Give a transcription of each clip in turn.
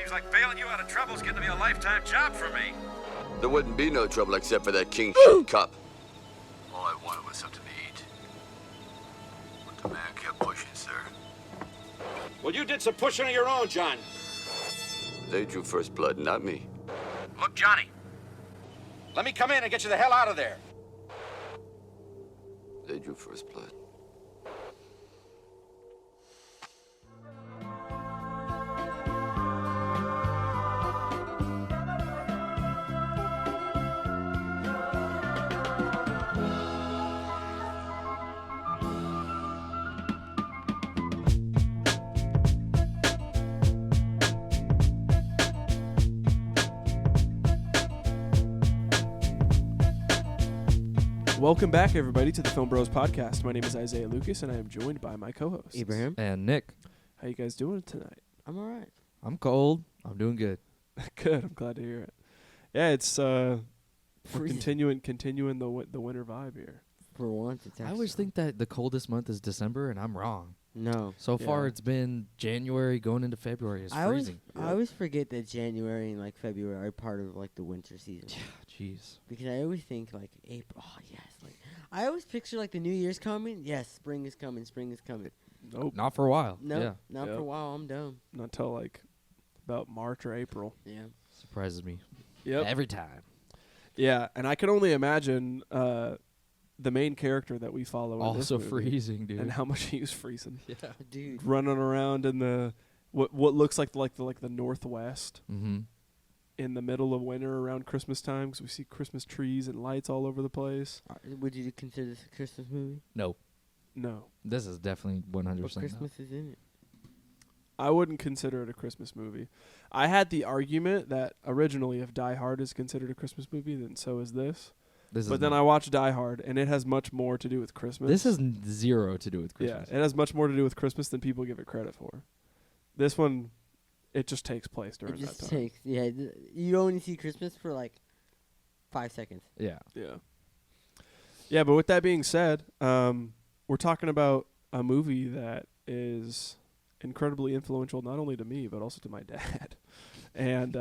Seems like bailing you out of trouble's getting to be a lifetime job for me. There wouldn't be no trouble except for that king shit cup. All I wanted was something to eat. But the man kept pushing, sir. Well, you did some pushing of your own, John. They drew first blood, not me. Look, Johnny. Let me come in and get you the hell out of there. They drew first blood. Welcome back, everybody, to the Film Bros Podcast. My name is Isaiah Lucas, and I am joined by my co-hosts. Abraham. And Nick. How you guys doing tonight? I'm all right. I'm cold. I'm doing good. Good. I'm glad to hear it. Yeah, it's we're continuing the winter vibe here. For once, it's I always think that the coldest month is December, and I'm wrong. No. So far, Yeah. it's been January going into February. It's freezing. I always forget that January and like February are part of like the winter season. Jeez. Because I always think like April. Oh yes, like I always picture like the New Year's coming. Yes, spring is coming. Spring is coming. Nope. Not for a while. No, Yeah. not for a while. I'm dumb. Not till like about March or April. Yeah. Surprises me. Yep. Every time. Yeah, and I can only imagine the main character that we follow in this Also movie freezing, dude. and how much he was freezing. Yeah. Dude. Running around in the what looks like the Northwest. Mm-hmm. In the middle of winter around Christmas time, because we see Christmas trees and lights all over the place. Would you consider this a Christmas movie? No. No, This is definitely 100%. What Christmas is in it? I wouldn't consider it a Christmas movie. I had the argument that originally if Die Hard is considered a Christmas movie, then so is this. But then I watched Die Hard, and it has much more to do with Christmas. This has zero to do with Christmas. Yeah, it has much more to do with Christmas than people give it credit for. This one, it just takes place during It just that time. takes. Yeah. You only see Christmas for like 5 seconds. Yeah. Yeah. Yeah, but with that being said, we're talking about a movie that is incredibly influential not only to me but also to my dad. And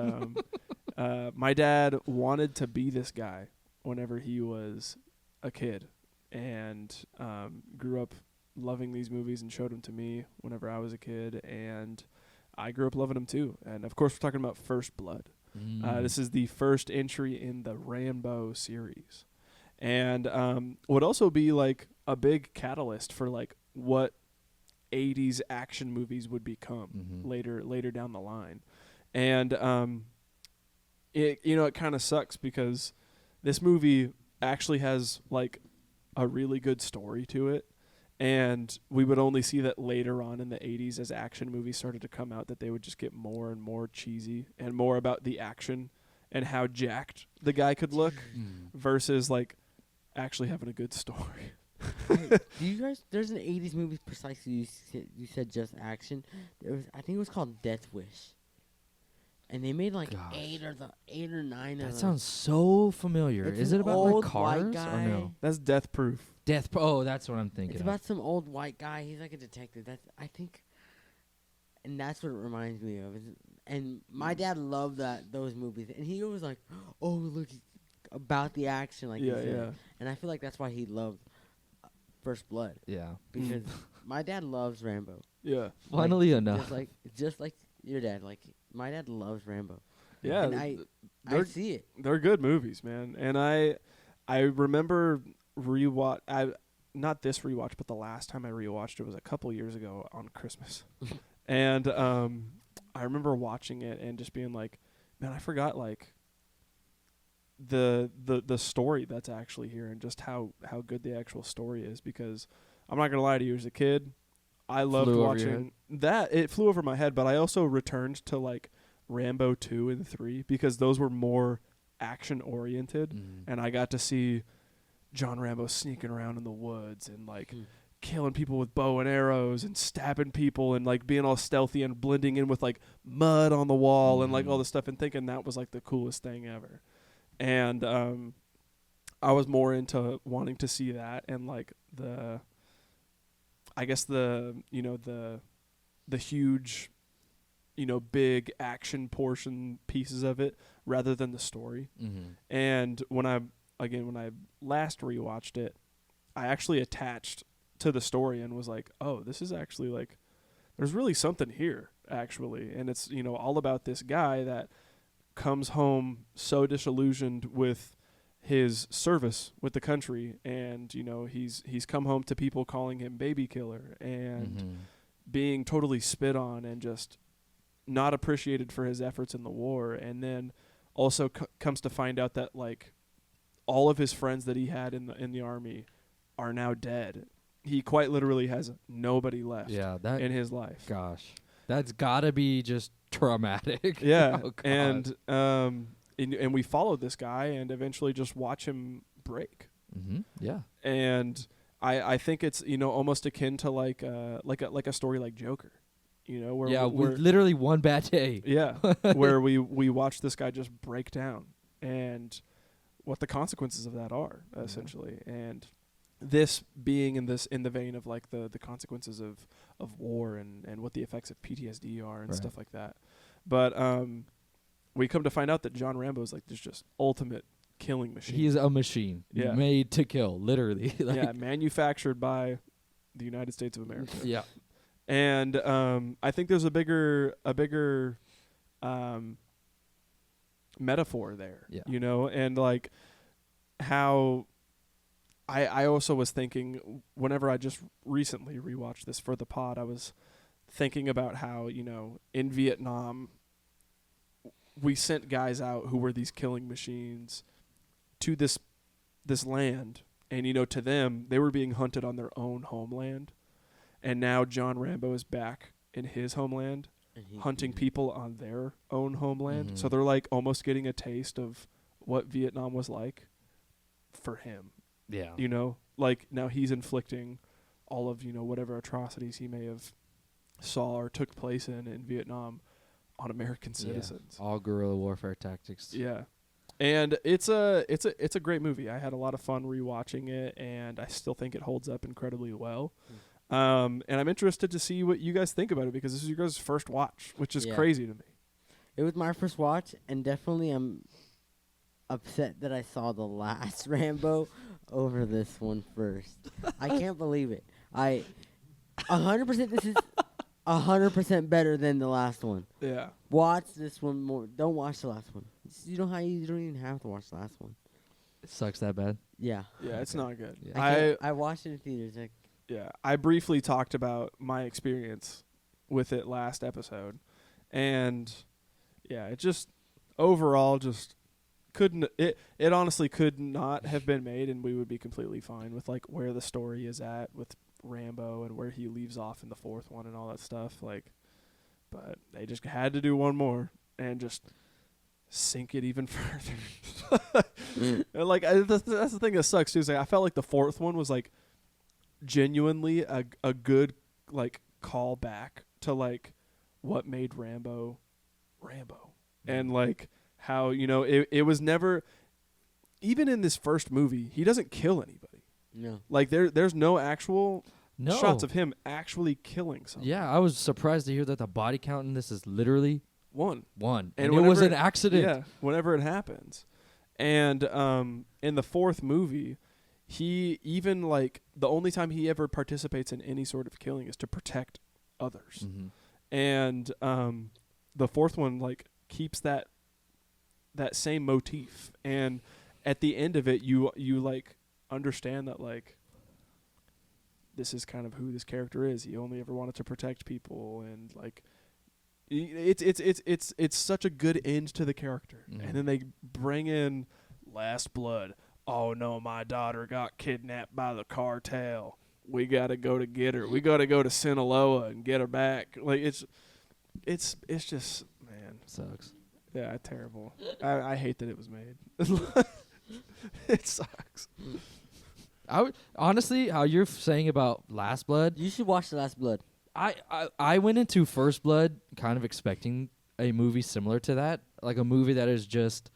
my dad wanted to be this guy whenever he was a kid, and grew up loving these movies and showed them to me whenever I was a kid, and I grew up loving them too. And of course, we're talking about First Blood. This is the first entry in the Rambo series, and would also be like a big catalyst for like what 80s action movies would become later down the line. And it kind of sucks because this movie actually has like a really good story to it. And we would only see that later on in the 80s as action movies started to come out, that they would just get more and more cheesy and more about the action and how jacked the guy could look versus like actually having a good story. Do you guys? There's an 80s movie precisely. You said just action. I think it was called Death Wish. And they made like Gosh. 8 or 9 of them. That sounds so familiar. It's Is an it about old like white cars or guy. no? That's Death Proof. Oh, that's what I'm thinking. It's of. about some old white guy. He's like a detective. I think, and that's what it reminds me of. And my dad loved those movies, and he was like, "Oh, look, about the action, like you said." Yeah. And I feel like that's why he loved First Blood, Yeah. because my dad loves Rambo. Yeah. Funnily enough. Just like your dad, like my dad loves Rambo. Yeah. And I they're- see it. They're good movies, man. And I remember not this rewatch, but the last time I rewatched it was a couple years ago on Christmas. And I remember watching it and just being like, man, I forgot like the story that's actually here and just how good the actual story is, because I'm not going to lie to you, as a kid, I loved Flew over your watching that. It flew over my head, but I also returned to like Rambo 2 and 3 because those were more action oriented, and I got to see John Rambo sneaking around in the woods and like killing people with bow and arrows and stabbing people and like being all stealthy and blending in with like mud on the wall and like all this stuff, and thinking that was like the coolest thing ever. And I was more into wanting to see that and like the huge big action portion pieces of it rather than the story. Mm-hmm. And when I last rewatched it, I actually attached to the story and was like, oh, this is actually like, there's really something here actually. And it's, all about this guy that comes home so disillusioned with his service with the country, and he's come home to people calling him baby killer and being totally spit on and just not appreciated for his efforts in the war, and then also comes to find out that like all of his friends that he had in the army are now dead. He quite literally has nobody left in his life. Gosh, that's gotta be just traumatic. Yeah. Oh, God. And we followed this guy and eventually just watch him break. Mm-hmm. Yeah. And I think it's almost akin to like a story like Joker, where with literally one bad day. Yeah, where we watch this guy just break down and what the consequences of that are essentially. And this being in the vein of like the consequences of war and what the effects of PTSD are and stuff like that. But we come to find out that John Rambo is like this just ultimate killing machine. He is a machine made to kill, literally. Manufactured by the United States of America. Yeah. And I think there's a bigger metaphor there. Yeah. And like how I also was thinking whenever I just recently rewatched this for the pod, I was thinking about how, in Vietnam we sent guys out who were these killing machines to this land, and to them they were being hunted on their own homeland, and now John Rambo is back in his homeland hunting people on their own homeland. So they're like almost getting a taste of what Vietnam was like for him. Yeah. Like now he's inflicting all of whatever atrocities he may have saw or took place in Vietnam on American citizens. All guerrilla warfare tactics. Yeah. And it's a great movie. I had a lot of fun rewatching it, and I still think it holds up incredibly well. And I'm interested to see what you guys think about it, because this is your guys' first watch, which is crazy to me. It was my first watch, and definitely I'm upset that I saw the last Rambo over this one first. I can't believe it. 100% this is 100% better than the last one. Yeah. Watch this one more. Don't watch the last one. You don't even have to watch the last one. It sucks that bad. Yeah. Yeah, it's not good. Yeah. I watched it in theaters. I briefly talked about my experience with it last episode, and it just overall just couldn't. It honestly could not have been made, and we would be completely fine with like where the story is at with Rambo and where he leaves off in the fourth one and all that stuff. Like, but they just had to do one more and just sink it even further. And like that's the thing that sucks too. Is like I felt like the fourth one was like genuinely a good like call back to like what made Rambo, and like how it was never, even in this first movie, he doesn't kill anybody. No, like there's no actual shots of him actually killing someone. Yeah, I was surprised to hear that the body count in this is literally one, and it was an accident. Yeah, whenever it happens, and in the fourth movie, he even like the only time he ever participates in any sort of killing is to protect others, and the fourth one like keeps that same motif, and at the end of it, you like understand that like this is kind of who this character is. He only ever wanted to protect people, and like it's such a good end to the character. And then they bring in Last Blood. Oh no, my daughter got kidnapped by the cartel. We gotta go to get her. We gotta go to Sinaloa and get her back. Like it's just, man, sucks. Yeah, terrible. I hate that it was made. It sucks. I would honestly, how you're saying about Last Blood, you should watch The Last Blood. I went into First Blood kind of expecting a movie similar to that, like a movie that is just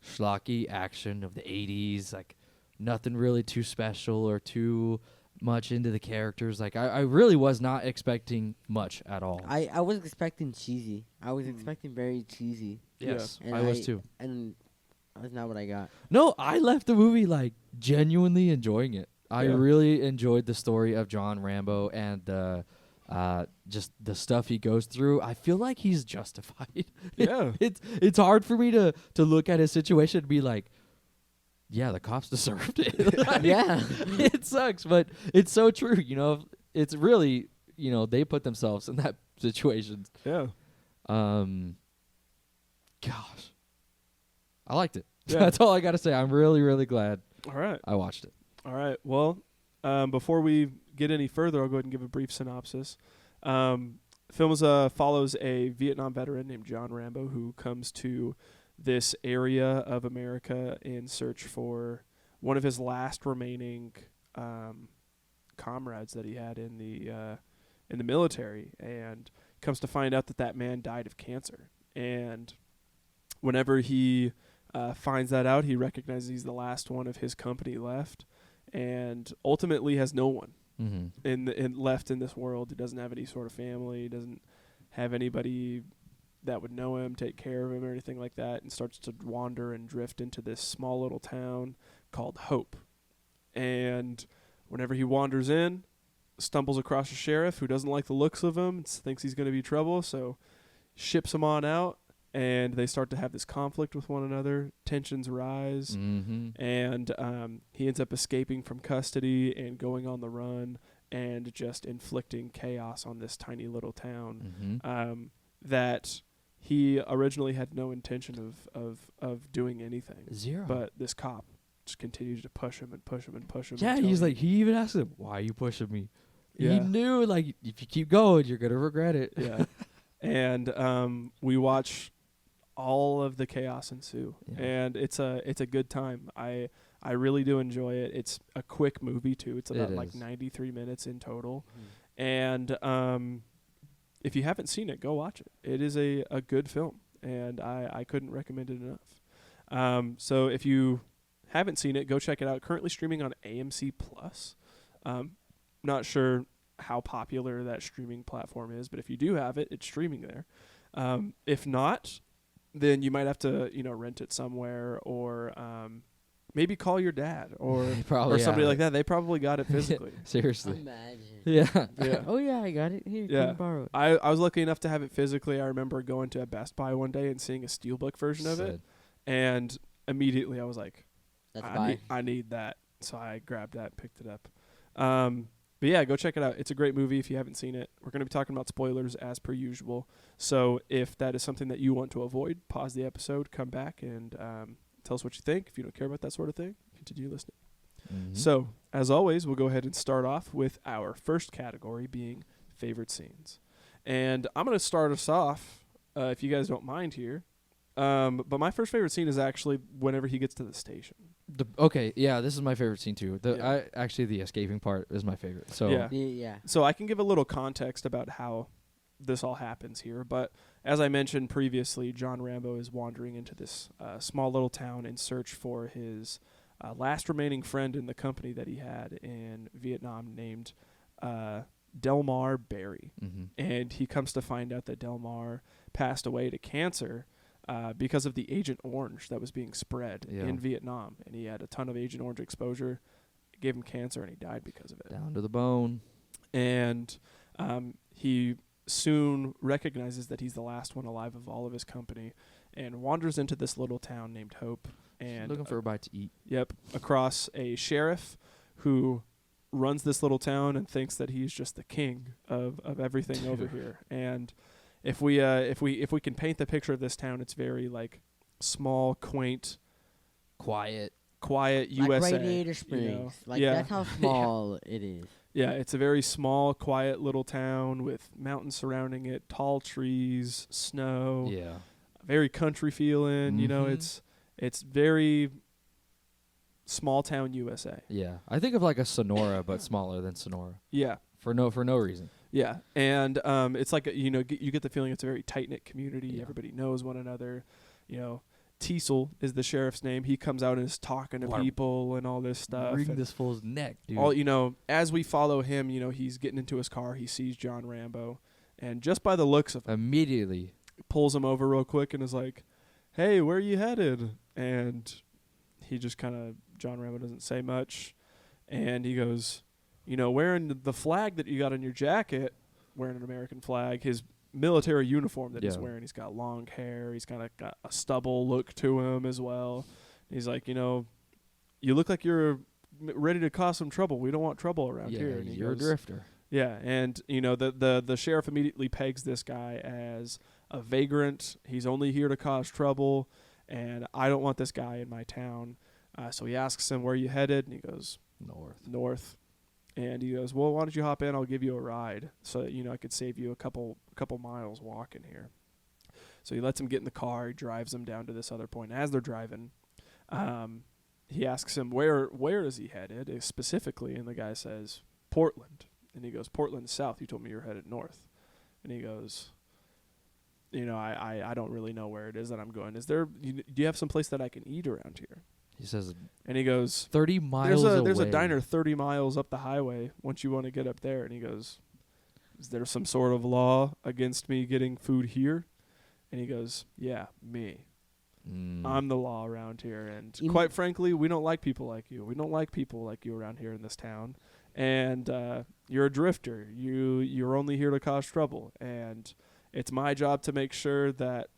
schlocky action of the 80s, like nothing really too special or too much into the characters. Like I really was not expecting much at all. I was expecting cheesy. I was expecting very cheesy. Yes, And I was too. And that's not what I got. No, I left the movie like genuinely enjoying it. I Yeah. really enjoyed the story of John Rambo and just the stuff he goes through. I feel like he's justified. Yeah. It's hard for me to look at his situation and be like, yeah, the cops deserved it. Like, Yeah. it sucks, but it's so true. You know, it's really, you know, they put themselves in that situation. Yeah. Gosh, I liked it. Yeah. That's all I got to say. I'm really, really glad All right. I watched it. All right. Well, before we get any further, I'll go ahead and give a brief synopsis. Film follows a Vietnam veteran named John Rambo who comes to this area of America in search for one of his last remaining comrades that he had in the military, and comes to find out that man died of cancer. And whenever he finds that out, he recognizes he's the last one of his company left, and ultimately has no one left in this world. He doesn't have any sort of family. He doesn't have anybody that would know him, take care of him, or anything like that, and starts to wander and drift into this small little town called Hope. And whenever he wanders in, stumbles across a sheriff who doesn't like the looks of him, thinks he's going to be trouble, so ships him on out, and they start to have this conflict with one another. Tensions rise, and he ends up escaping from custody and going on the run and just inflicting chaos on this tiny little town that he originally had no intention of doing anything. Zero. But this cop just continues to push him and push him and push him. Yeah, until he's like, he even asked him, "Why are you pushing me?" He Yeah. knew, like, if you keep going, you're gonna regret it. Yeah. And we watch all of the chaos ensue, Yeah. and it's a good time. I really do enjoy it. It's a quick movie too. It's about like is. 93 minutes in total, and if you haven't seen it, go watch it. It is a good film, and I couldn't recommend it enough. So if you haven't seen it, go check it out. Currently streaming on AMC Plus. Not sure how popular that streaming platform is, but if you do have it, it's streaming there. If not, then you might have to, rent it somewhere, or maybe call your dad or Probably somebody have like it. that. They probably got it physically. Seriously. Imagine. Yeah. Yeah. Oh yeah, I got it. Here, Yeah. can borrow it. I was lucky enough to have it physically. I remember going to Best Buy one day and seeing a steelbook version of it, Said. and immediately I was like, That's I fine. need that. So I grabbed that and picked it up. But yeah, go check it out. It's a great movie if you haven't seen it. We're going to be talking about spoilers as per usual. So if that is something that you want to avoid, pause the episode, come back, and tell us what you think. If you don't care about that sort of thing, continue listening. So, as always, we'll go ahead and start off with our first category being favorite scenes. And I'm going to start us off, if you guys don't mind here. But my first favorite scene is actually whenever he gets to the station. Okay, yeah, this is my favorite scene too. Yeah. Actually, the escaping part is my favorite. So Yeah. Yeah. So I can give a little context about how this all happens here. But as I mentioned previously, John Rambo is wandering into this small little town in search for his last remaining friend in the company that he had in Vietnam named Delmar Berry. And he comes to find out that Delmar passed away to cancer because of the Agent Orange that was being spread in Vietnam. And he had a ton of Agent Orange exposure. It gave him cancer, and he died because of it. down to the bone. And he soon recognizes that he's the last one alive of all of his company and wanders into this little town named Hope. And Looking for a bite to eat. Yep, across a sheriff who runs this little town and thinks that he's just the king of everything over here. And if we can paint the picture of this town, it's very like small, quaint, Quiet. quiet Like USA. Radiator you Springs. know? Like Yeah. that's how small it is. Yeah, it's a very small, quiet little town with mountains surrounding it, tall trees, snow, Yeah. very country feeling. You know, Mhm. it's very small town USA. Yeah. I think of like a Sonora, but smaller than Sonora. Yeah. For no reason. Yeah, and it's like you get the feeling it's a very tight knit community. Yeah. Everybody knows one another. You know, Teasel is the sheriff's name. He comes out and is talking to people and all this stuff. Wring and this fool's neck, dude. all, you know, as we follow him, you know, he's getting into his car. He sees John Rambo, and just by the looks of him, Immediately. pulls him over real quick and is like, "Hey, where are you headed?" And he just kind of, John Rambo doesn't say much, and he goes, "You know, wearing the flag that you got on your jacket, wearing an American flag, his military uniform that he's Yeah. wearing, he's got long hair, he's kind of got a stubble look to him as well." He's like, "You know, you look like you're ready to cause some trouble. We don't want trouble around Yeah, here." And he you're a goes, drifter. yeah, and you know the sheriff immediately pegs this guy as a vagrant. He's only here to cause trouble, and I don't want this guy in my town. So he asks him, "Where are you headed?" And he goes, "North." And he goes, "Well, why don't you hop in? I'll give you a ride, so that, you know, I could save you a couple miles walking here." So he lets him get in the car. He drives him down to this other point. As they're driving, he asks him where is he headed specifically, and the guy says Portland. And he goes, "Portland south. You told me you're headed north." And he goes, "You know, I don't really know where it is that I'm going. Do you have some place that I can eat around here?" He says And he goes, 30 miles there's away. a diner 30 miles up the highway once you want to get up there." And he goes, "Is there some sort of law against me getting food here?" And he goes, "Yeah, me. I'm the law around here. And quite frankly, we don't like people like you. We don't like people like you around here in this town. And you're a drifter. You're only here to cause trouble. And it's my job to make sure that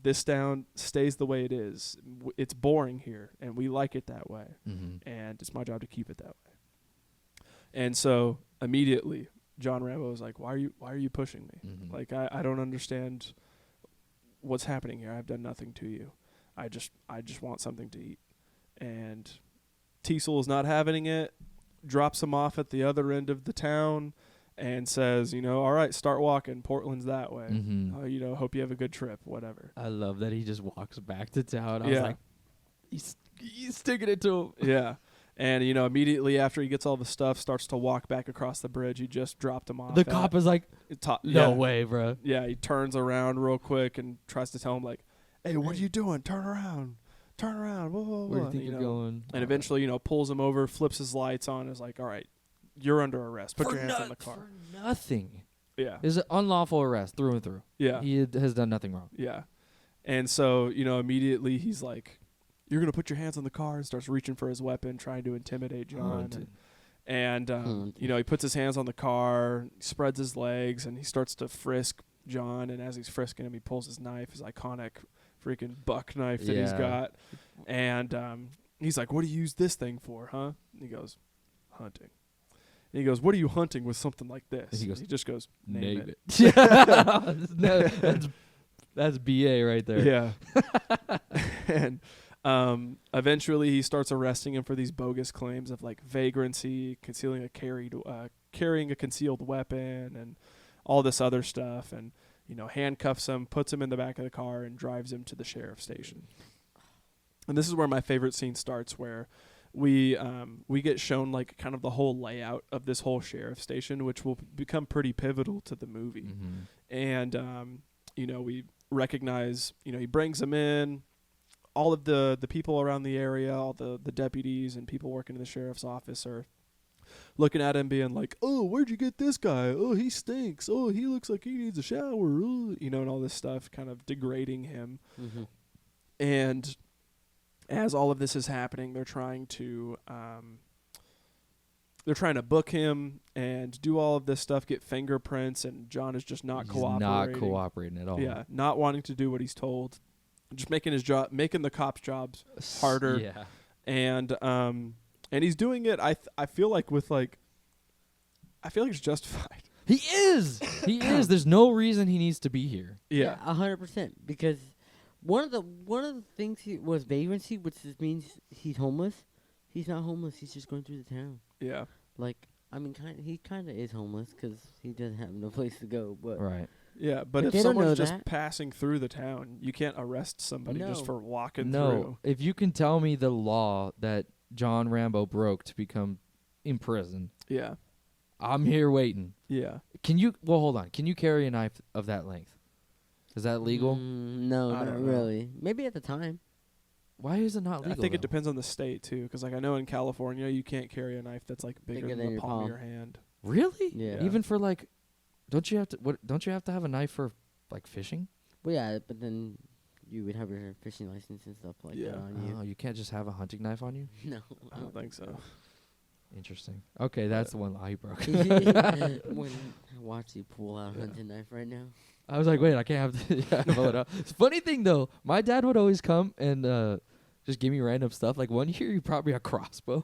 this town stays the way it is. It's boring here, and we like it that way. And it's my job to keep it that way." And so immediately, John Rambo was like, why are you pushing me? Like, I don't understand what's happening here. I've done nothing to you. I just want something to eat." And Teasel is not having it, drops him off at the other end of the town, and says, "You know, all right, start walking. Portland's that way. You know, hope you have a good trip, whatever." I love that he just walks back to town. I was Yeah. like, he's sticking it to him. Yeah. And, you know, immediately after he gets all the stuff, starts to walk back across the bridge. He just dropped him off. The cop is like, no way, bro. Yeah, he turns around real quick and tries to tell him, like, "Hey, what are you doing? Turn around. Turn around. Blah, blah, blah." Where do you think you you're know. going? And eventually, you know, pulls him over, flips his lights on, and is like, "All right, you're under arrest. Put your hands on the car." For nothing. Yeah. It's an unlawful arrest through and through. Yeah. He has done nothing wrong. Yeah. And so, you know, immediately he's like, "You're going to put your hands on the car," and starts reaching for his weapon, trying to intimidate John. And you know, he puts his hands on the car, spreads his legs, and he starts to frisk John. And as he's frisking him, he pulls his knife, his iconic freaking buck knife that he's got. And he's like, "What do you use this thing for, huh?" And he goes, "Hunting." And he goes, "What are you hunting with something like this?" He just goes, "Name it." That's BA right there. Yeah. And eventually he starts arresting him for these bogus claims of like vagrancy, carrying a concealed weapon, and all this other stuff. And, you know, handcuffs him, puts him in the back of the car, and drives him to the sheriff's station. And this is where my favorite scene starts, where we get shown like kind of the whole layout of this whole sheriff's station, which will become pretty pivotal to the movie. And you know, we recognize, you know, he brings him in, all of the people around the area, all the deputies and people working in the sheriff's office are looking at him being like, "Oh, where'd you get this guy? Oh, he stinks. Oh, he looks like he needs a shower." Ooh, you know, and all this stuff, kind of degrading him. And as all of this is happening, they're trying to book him and do all of this stuff, get fingerprints, and John is just not cooperating. Not cooperating at all. Yeah, not wanting to do what he's told, just making the cops' jobs harder. Yeah. And he's doing it. I feel like it's justified. He is. He is. There's no reason he needs to be here. Yeah. 100%. Because one of the things was vagrancy, which just means he's homeless. He's not homeless. He's just going through the town. Yeah. Like, I mean, he kind of is homeless because he doesn't have no place to go. But Right. Yeah, but if they don't know someone's just that. passing through the town, you can't arrest somebody just No. for walking No. through. If you can tell me the law that John Rambo broke to become imprisoned, Yeah. I'm here waiting. Yeah. Hold on. Can you carry a knife of that length? Is that legal? No, I not don't know. really. Maybe at the time. Why is it not legal? I think it though? depends on the state too, because like I know in California you can't carry a knife that's like bigger Bigger than than the your palm of palm. your hand. Really? Yeah. Even for like, don't you have to have a knife for like fishing? Well, yeah, but then you would have your fishing license and stuff like Yeah. that on Oh, you can't just have a hunting knife on you? you. No. I don't think so. Interesting. Okay, that's the one I broke. When I watch you pull out a hunting knife right now. I was like, wait, I can't have to pull it out. Funny thing though, my dad would always come and just give me random stuff. Like one year, he brought me a crossbow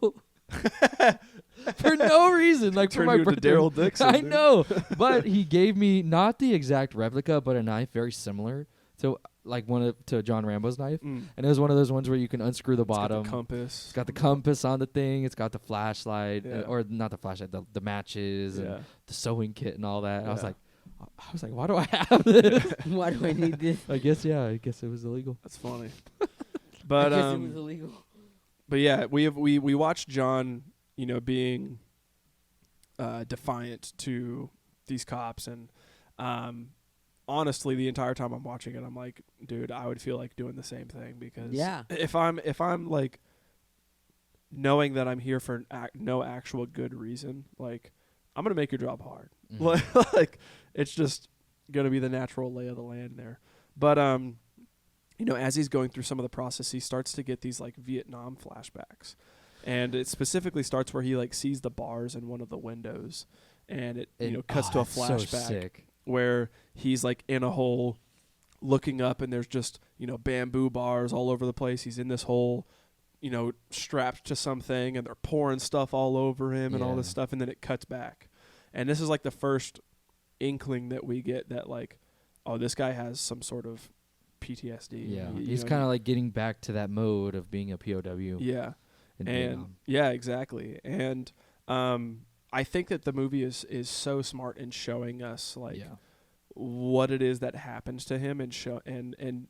for no reason. Like for Turned my you into birthday. Daryl Dixon, I dude. know, but he gave me not the exact replica, but a knife very similar to like to John Rambo's knife. Mm. And it was one of those ones where you can unscrew the It's got bottom. the compass. It's got the compass on the thing. It's got the flashlight, Yeah. or not the flashlight, the matches Yeah. and the sewing kit and all that. I was Yeah. like, why do I have this? Why do I need this? I guess it was illegal. That's funny. I But guess it was illegal. but yeah, we watched John, being defiant to these cops, and honestly, the entire time I'm watching it, I'm like, dude, I would feel like doing the same thing, because Yeah. if I'm like knowing that I'm here for no actual good reason, like I'm gonna make your job hard. Mhm. Like it's just gonna be the natural lay of the land there. But as he's going through some of the process, he starts to get these like Vietnam flashbacks, and it specifically starts where he like sees the bars in one of the windows, and it cuts to a it's so flashback sick. where he's like in a hole looking up, and there's just bamboo bars all over the place. He's in this hole, strapped to something, and they're pouring stuff all over him and all this Yeah. stuff, and then it cuts back. And this is like the first inkling that we get that like, oh, this guy has some sort of PTSD. Yeah, You he's know, kind of like getting back to that mode of being a POW. yeah. in And Vietnam. yeah, exactly. And I think that the movie is so smart in showing us like Yeah. what it is that happens to him, and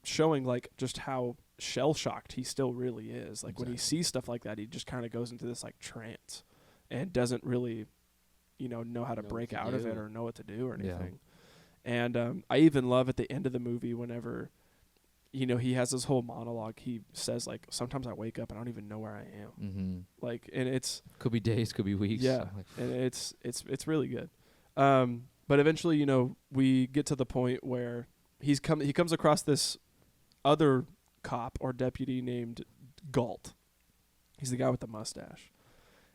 showing like just how shell shocked he still really is. Like when he Exactly. sees stuff like that, he just kind of goes into this like trance and doesn't really know how to Know break what to out of do. it or know what to do or Yeah. anything. And I even love at the end of the movie whenever he has this whole monologue. He says like, sometimes I wake up and I don't even know where I am. Mm-hmm. Like, and it's Could be days, could be weeks. yeah, I'm like, and it's really good. But eventually, we get to the point where he comes across this other cop or deputy named Galt. He's the guy with the mustache,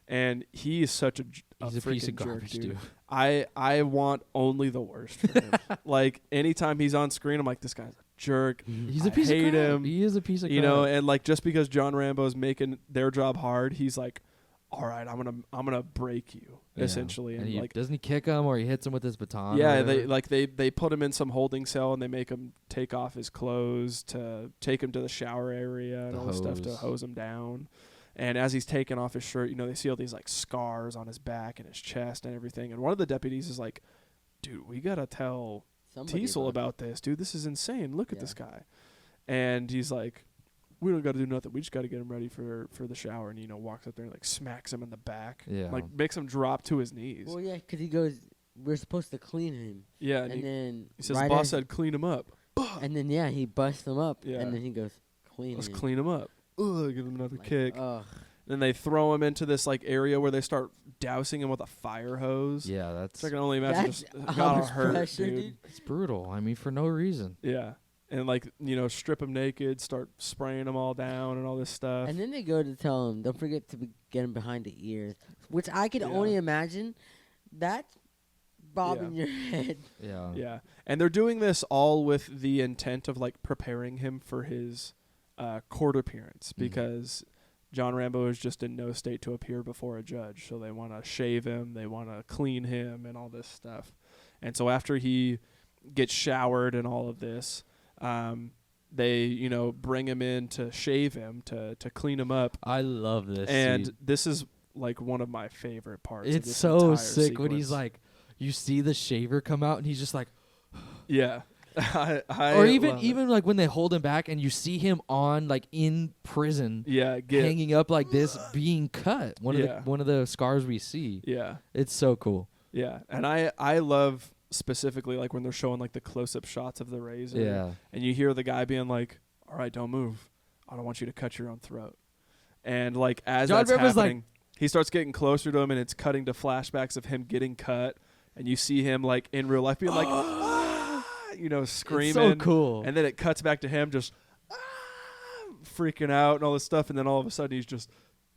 and he is such he's a piece freaking of garbage, jerk, dude. I want only the worst for him. Like anytime he's on screen, I'm like, this guy's a jerk. He's I a piece hate of crap. him. He is a piece of crap. And like just because John Rambo's making their job hard, he's like, all right, I'm gonna break you, Yeah. essentially. And he, like, doesn't he kick him or he hits him with his baton? or yeah, whatever? they put him in some holding cell, and they make him take off his clothes to take him to the shower area and The all this stuff to hose. hose him down. And as he's taking off his shirt, they see all these like scars on his back and his chest and everything. And one of the deputies is like, dude, we gotta tell Somebody Teasel about this, dude. This is insane. Look at Yeah. this guy. And he's like, we don't got to do nothing. We just got to get him ready for the shower. And, walks up there and, like, smacks him in the back. Yeah. Like, makes him drop to his knees. Well, yeah, 'cause he goes, we're supposed to clean him. Yeah. And, And then he says, right boss as- said clean him up. And then, yeah, he busts him up. Yeah. And then he goes, clean Let's him. clean him up. Ugh, give him another Like, kick. Ugh. Then they throw him into this, like, area where they start dousing him with a fire hose. Yeah, that's So I can only imagine That's just how gotta much hurt, pressure, dude. dude. it's brutal. I mean, for no reason. Yeah. And, like, strip him naked, start spraying them all down and all this stuff. And then they go to tell him, don't forget to get him behind the ears. Which I could only imagine that's bobbing your head. Yeah. Yeah, and they're doing this all with the intent of like preparing him for his court appearance, because John Rambo is just in no state to appear before a judge. So they want to shave him, they want to clean him, and all this stuff. And so after he gets showered and all of this, they bring him in to shave him, to clean him up. I love this. And scene. this is like one of my favorite parts. of It's this so entire sick when he's sequence. like, you see the shaver come out and he's just like, yeah. I or love even it. like when they hold him back and you see him on like in prison, Yeah, hanging up like this, being cut. Yeah. One of the scars we see. yeah, It's so cool. yeah, and I love specifically like when they're showing like the close-up shots of the razor. Yeah. and you hear the guy being like, "All right, don't move. I don't want you to cut your own throat. And like as John that's River's happening, he starts getting closer to him, and it's cutting to flashbacks of him getting cut, and you see him like in real life being like, "Ah," screaming. It's so cool. And then it cuts back to him just freaking out and all this stuff, and then all of a sudden he's just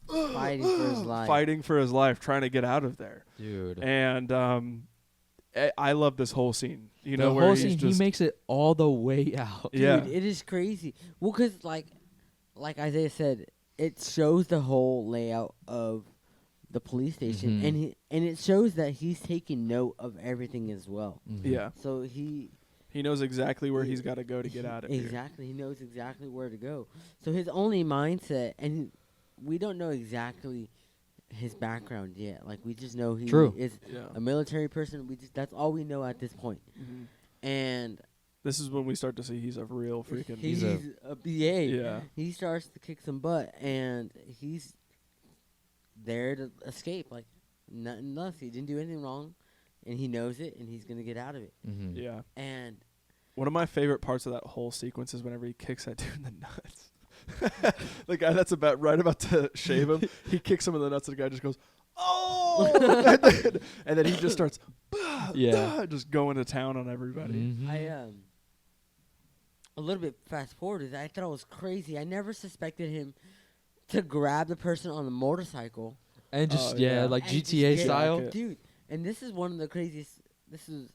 Fighting for his life. fighting for his life, trying to get out of there. Dude. And I love this whole scene. The where whole he's scene, just, he makes it all the way out. yeah, Dude, it is crazy. Well, because like Isaiah said, it shows the whole layout of the police station, Mhm. and it shows that he's taking note of everything as well. Mhm. yeah. So he He knows exactly where he's got to go to get out of here. exactly he knows exactly where to go. So his only mindset, and we don't know exactly his background yet. Like we just know he True. is Yeah. a military person. That's all we know at this point. Mhm. And This is when we start to see he's a real freaking. he's a- a BA. Yeah. He starts to kick some butt, and he's there to escape. Like nothing less. He didn't do anything wrong, and he knows it, and he's gonna get out of it. Mhm. Yeah. And One of my favorite parts of that whole sequence is whenever he kicks that dude in the nuts. The guy that's about to shave him, he kicks him in the nuts, and the guy just goes, "Oh!" and then he just starts, Yeah. just going to town on everybody. Mhm. I a little bit fast forwarded. I thought it was crazy. I never suspected him to grab the person on the motorcycle. And just Oh, yeah, yeah. like and just GTA get- style. Okay. Dude. And this is one of the craziest. This is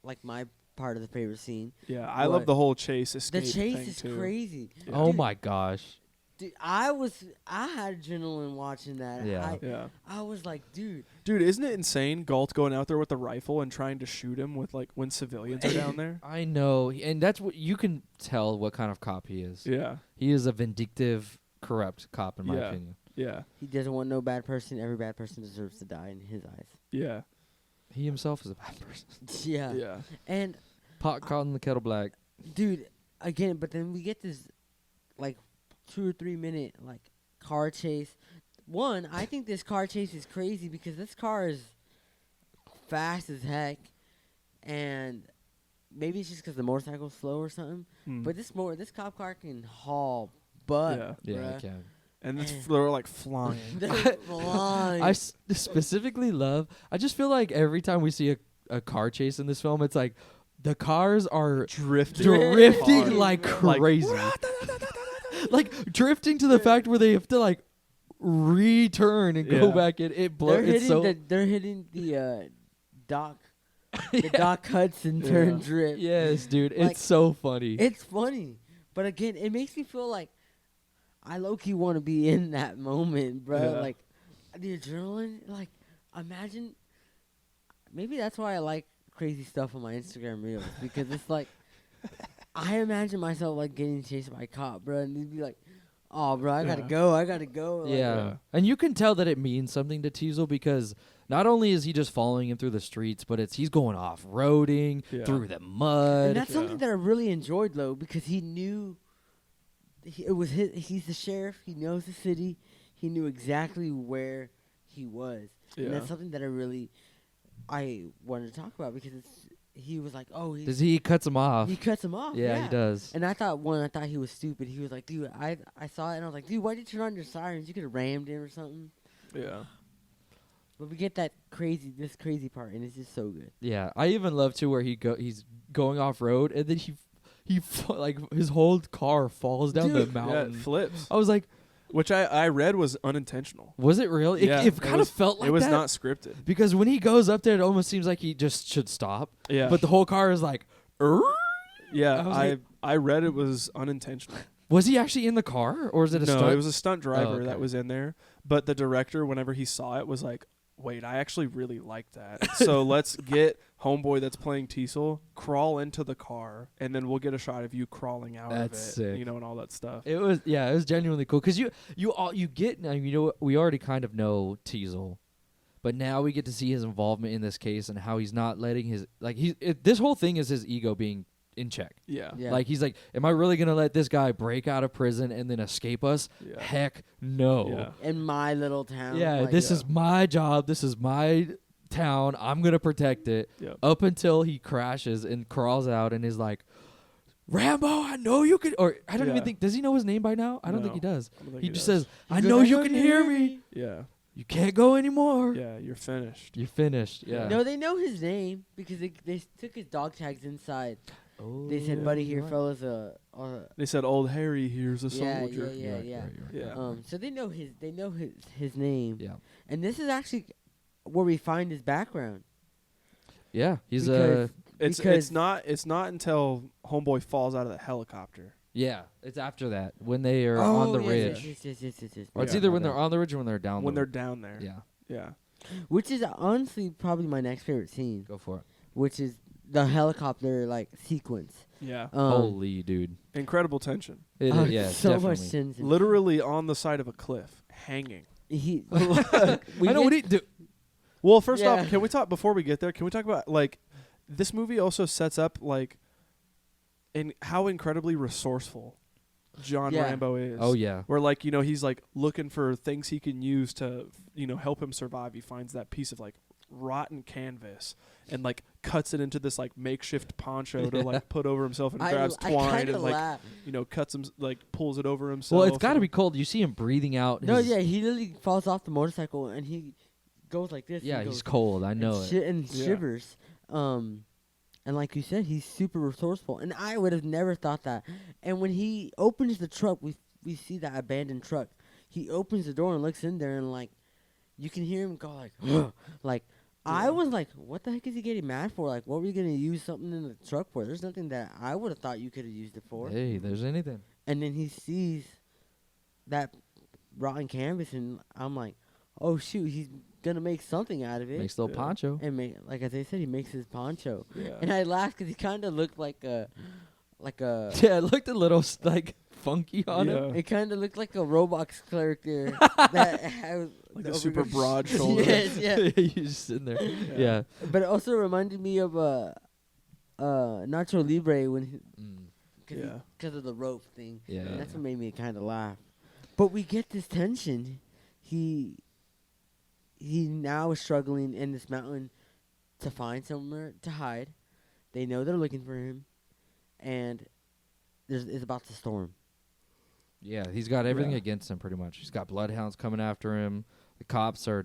like my part of the favorite scene. Yeah, I love What? the whole chase The escape chase thing is too. crazy. Yeah. Oh Dude, my gosh. Dude, I had adrenaline watching that. Yeah. Yeah. I was like, dude. Dude, isn't it insane Galt going out there with the rifle and trying to shoot him with like when civilians are down there? I know, and that's what you can tell what kind of cop he is. Yeah. He is a vindictive, corrupt cop, in my Yeah. opinion. Yeah. He doesn't want no bad person. Every bad person deserves to die in his eyes. Yeah. He himself is a bad person. Yeah. Yeah. And Pot caught in the kettle black. dude, again, but then we get this like 2 or 3 minute like car chase. One, I think this car chase is crazy because this car is fast as heck, and maybe it's just because the motorcycle's slow or something. Hmm. But this cop car can haul butt. Yeah. Yeah, bruh. I can. And Eh. they're like flying. They're flying. I specifically love. I just feel like every time we see a car chase in this film, it's like the cars are drifting drifting hard. like Like, crazy. Like drifting to the fact where they have to like return and go Yeah. back in. It blows. they're It's so hitting the dock. The Yeah. Doc Hudson turn Yeah. drip. Yes, dude. Like, It's so funny. It's funny, but again, it makes me feel like I low-key want to be in that moment, bro. Yeah. Like the adrenaline. Like imagine. Maybe that's why I like crazy stuff on my Instagram reels because it's like I imagine myself like getting chased by a cop, bro, and he'd be like, "Oh, bro, I gotta Yeah. go. I gotta go." Like, yeah. Yeah. And you can tell that it means something to Teasel because not only is he just following him through the streets, but he's going off roading Yeah. through the mud. And that's Yeah. something that I really enjoyed, though, because he knew it was his. He's the sheriff. He knows the city. He knew exactly where he was, and Yeah. that's something that I wanted to talk about because he was like, oh, Does he cuts him off? he cuts him off. yeah, he does. And I thought he was stupid. He was like, dude, I saw it and I was like, dude, why did you turn on your sirens? You could have rammed him or something. Yeah. But we get this crazy part, and it's just so good. Yeah, I even love too where he's going off road and then like his whole car falls down the Dude. Yeah, mountain. it flips. I was like, Which I read was unintentional. was it real? It, Yeah, it kind was- of felt like it was that. not scripted. Because when he goes up there, it almost seems like he just should stop. Yeah. But the whole car is like, Yeah, I was like- I read it was unintentional. was he actually in the car or is it a No, stunt? it was a stunt driver okay. that was in there. But the director, whenever he saw it, was like, "Wait, I actually really like that. So let's get homeboy that's playing Teasel crawl into the car, and then we'll get a shot of you crawling out That's of it, sick. you know, and all that stuff." It was it was genuinely cool because you get now we already kind of know Teasel, but now we get to see his involvement in this case and how he's not letting his this whole thing is his ego being in check. Yeah. Yeah. Like he's like, am I really gonna let this guy break out of prison and then escape us? Yeah. Heck no. Yeah. In my little town. Yeah, like, this is my job. This is my town. I'm gonna protect it. Yep. Up until he crashes and crawls out and is like Rambo, I know you could. Or I don't Yeah. even think. Does he know his name by now? I don't think No, he does. I don't think He he just does. says, "I know you can hear me. Yeah. You can't go anymore. Yeah. You're finished. You're finished." Yeah. No, they know his name because they took his dog tags inside. Oh, They said, yeah, "Buddy, you're here, right. fellas, They said old Harry here's a yeah, soldier. yeah, You're right, yeah. you're right, you're right. Yeah. So they know his name. Yeah. And this is actually where we find his background. Yeah. He's Because- It's Because- it's not until Homeboy falls out of the helicopter. Yeah. It's after that when they are on the ridge. Yes. Or it's Yeah. either when they're on the ridge or when they're down. When the they're down there. Yeah. Yeah. Which is honestly probably my next favorite scene, Go for it. which is the helicopter Yeah. sequence. Holy dude. Incredible tension. Yeah. so definitely. much tension. Literally on the side of a cliff, hanging. He, I know what he do. Well, first Yeah. off, can we talk before we get there? Can we talk about like this movie also sets up like in how incredibly resourceful John Yeah. Rambo is. Oh yeah. Where like, he's like looking for things he can use to, help him survive. He finds that piece of like rotten canvas and like cuts it into this like makeshift poncho to like put over himself and grabs twine and like, laugh. cuts him, like pulls it over himself. Well, it's got to and- be cold. You see him breathing out. No, his- yeah, he literally falls off the motorcycle and he goes like this. Yeah, and he's goes cold. I and know it. and Yeah. shivers. And like you said, he's super resourceful, and I would have never thought that. And when he opens the truck, we see that abandoned truck. He opens the door and looks in there, and like you can hear him go like, like. I was like, what the heck is he getting mad for? Like, what were you gonna use something in the truck for? There's nothing that I would have thought you could have used it for. Hey, there's anything. And then he sees that rotten canvas, and I'm like, oh shoot, he's gonna make something out of it. Makes a little Yeah. poncho. And like as I said, he makes his poncho. Yeah. And I laughed because he kind of looked like a. Yeah, it looked a little like funky on him. Yeah. It kind of looked like a Roblox character that has Like a super broad shoulder. Yes, yeah. You're just sitting there. Yeah. But it also reminded me of Nacho Libre when Yeah. because of the rope thing. Yeah. And that's what made me kind of laugh. But we get this tension. He now is struggling in this mountain to find somewhere to hide. They know they're looking for him, and it's about to storm. Yeah, he's got everything Yeah. against him pretty much. He's got bloodhounds coming after him. The cops are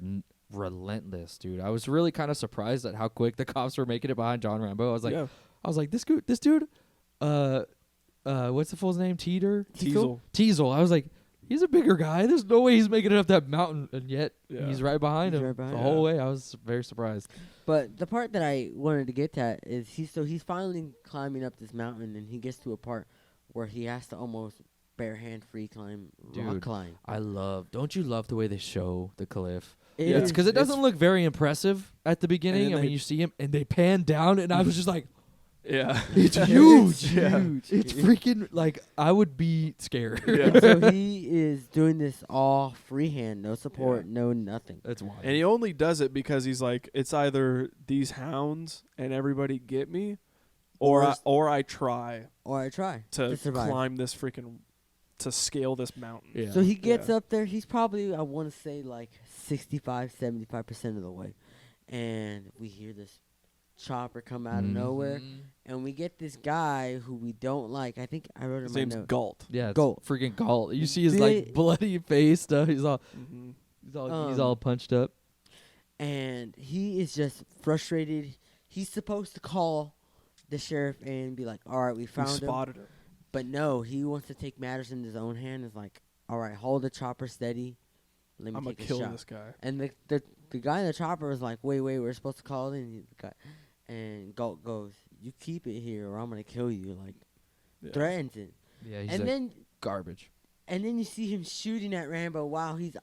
relentless, dude. I was really kind of surprised at how quick the cops were making it behind John Rambo. I was like, this dude, what's the fool's name? Teasel. Teasel. I was like, he's a bigger guy. There's no way he's making it up that mountain, and yet Yeah. he's right behind He's him right behind the him. whole way. I was very surprised. But the part that I wanted to get at is he's finally climbing up this mountain, and he gets to a part where he has to almost bare hand free climb, rock Dude, climb. Don't you love the way they show the cliff? It It's is- because it doesn't it's- look very impressive at the beginning. then I mean, they- you see him and they pan down, and I was just like, Yeah. it's huge. Yeah. It's freaking like I would be scared. Yeah. So he is doing this all freehand, no support, Yeah. no nothing. That's wild. And he only does it because he's like, it's either these hounds and everybody get me, or I try Or I try to survive. climb this freaking, to scale this mountain. Yeah. So he gets Yeah. up there. He's probably, I want to say, like 65-75% of the way. And we hear this chopper come out of nowhere. And we get this guy who we don't like. I think I wrote in His my name's note. Galt. Yeah, it's Galt. freaking Galt. You see his They- like bloody face stuff. He's all Mm-hmm. he's all punched up. And he is just frustrated. He's supposed to call the sheriff and be like, all right, we We found him. spotted him. But no, he wants to take matters in his own hand. It's like, all right, hold the chopper steady. Let me I'm gonna take a kill shot. this guy. And the guy in the chopper was like, wait, we're supposed to call it in. And Galt goes, you keep it here or I'm going to kill you. Like, Yeah. threatens it. Yeah, he's And like then garbage. you see him shooting at Rambo while he's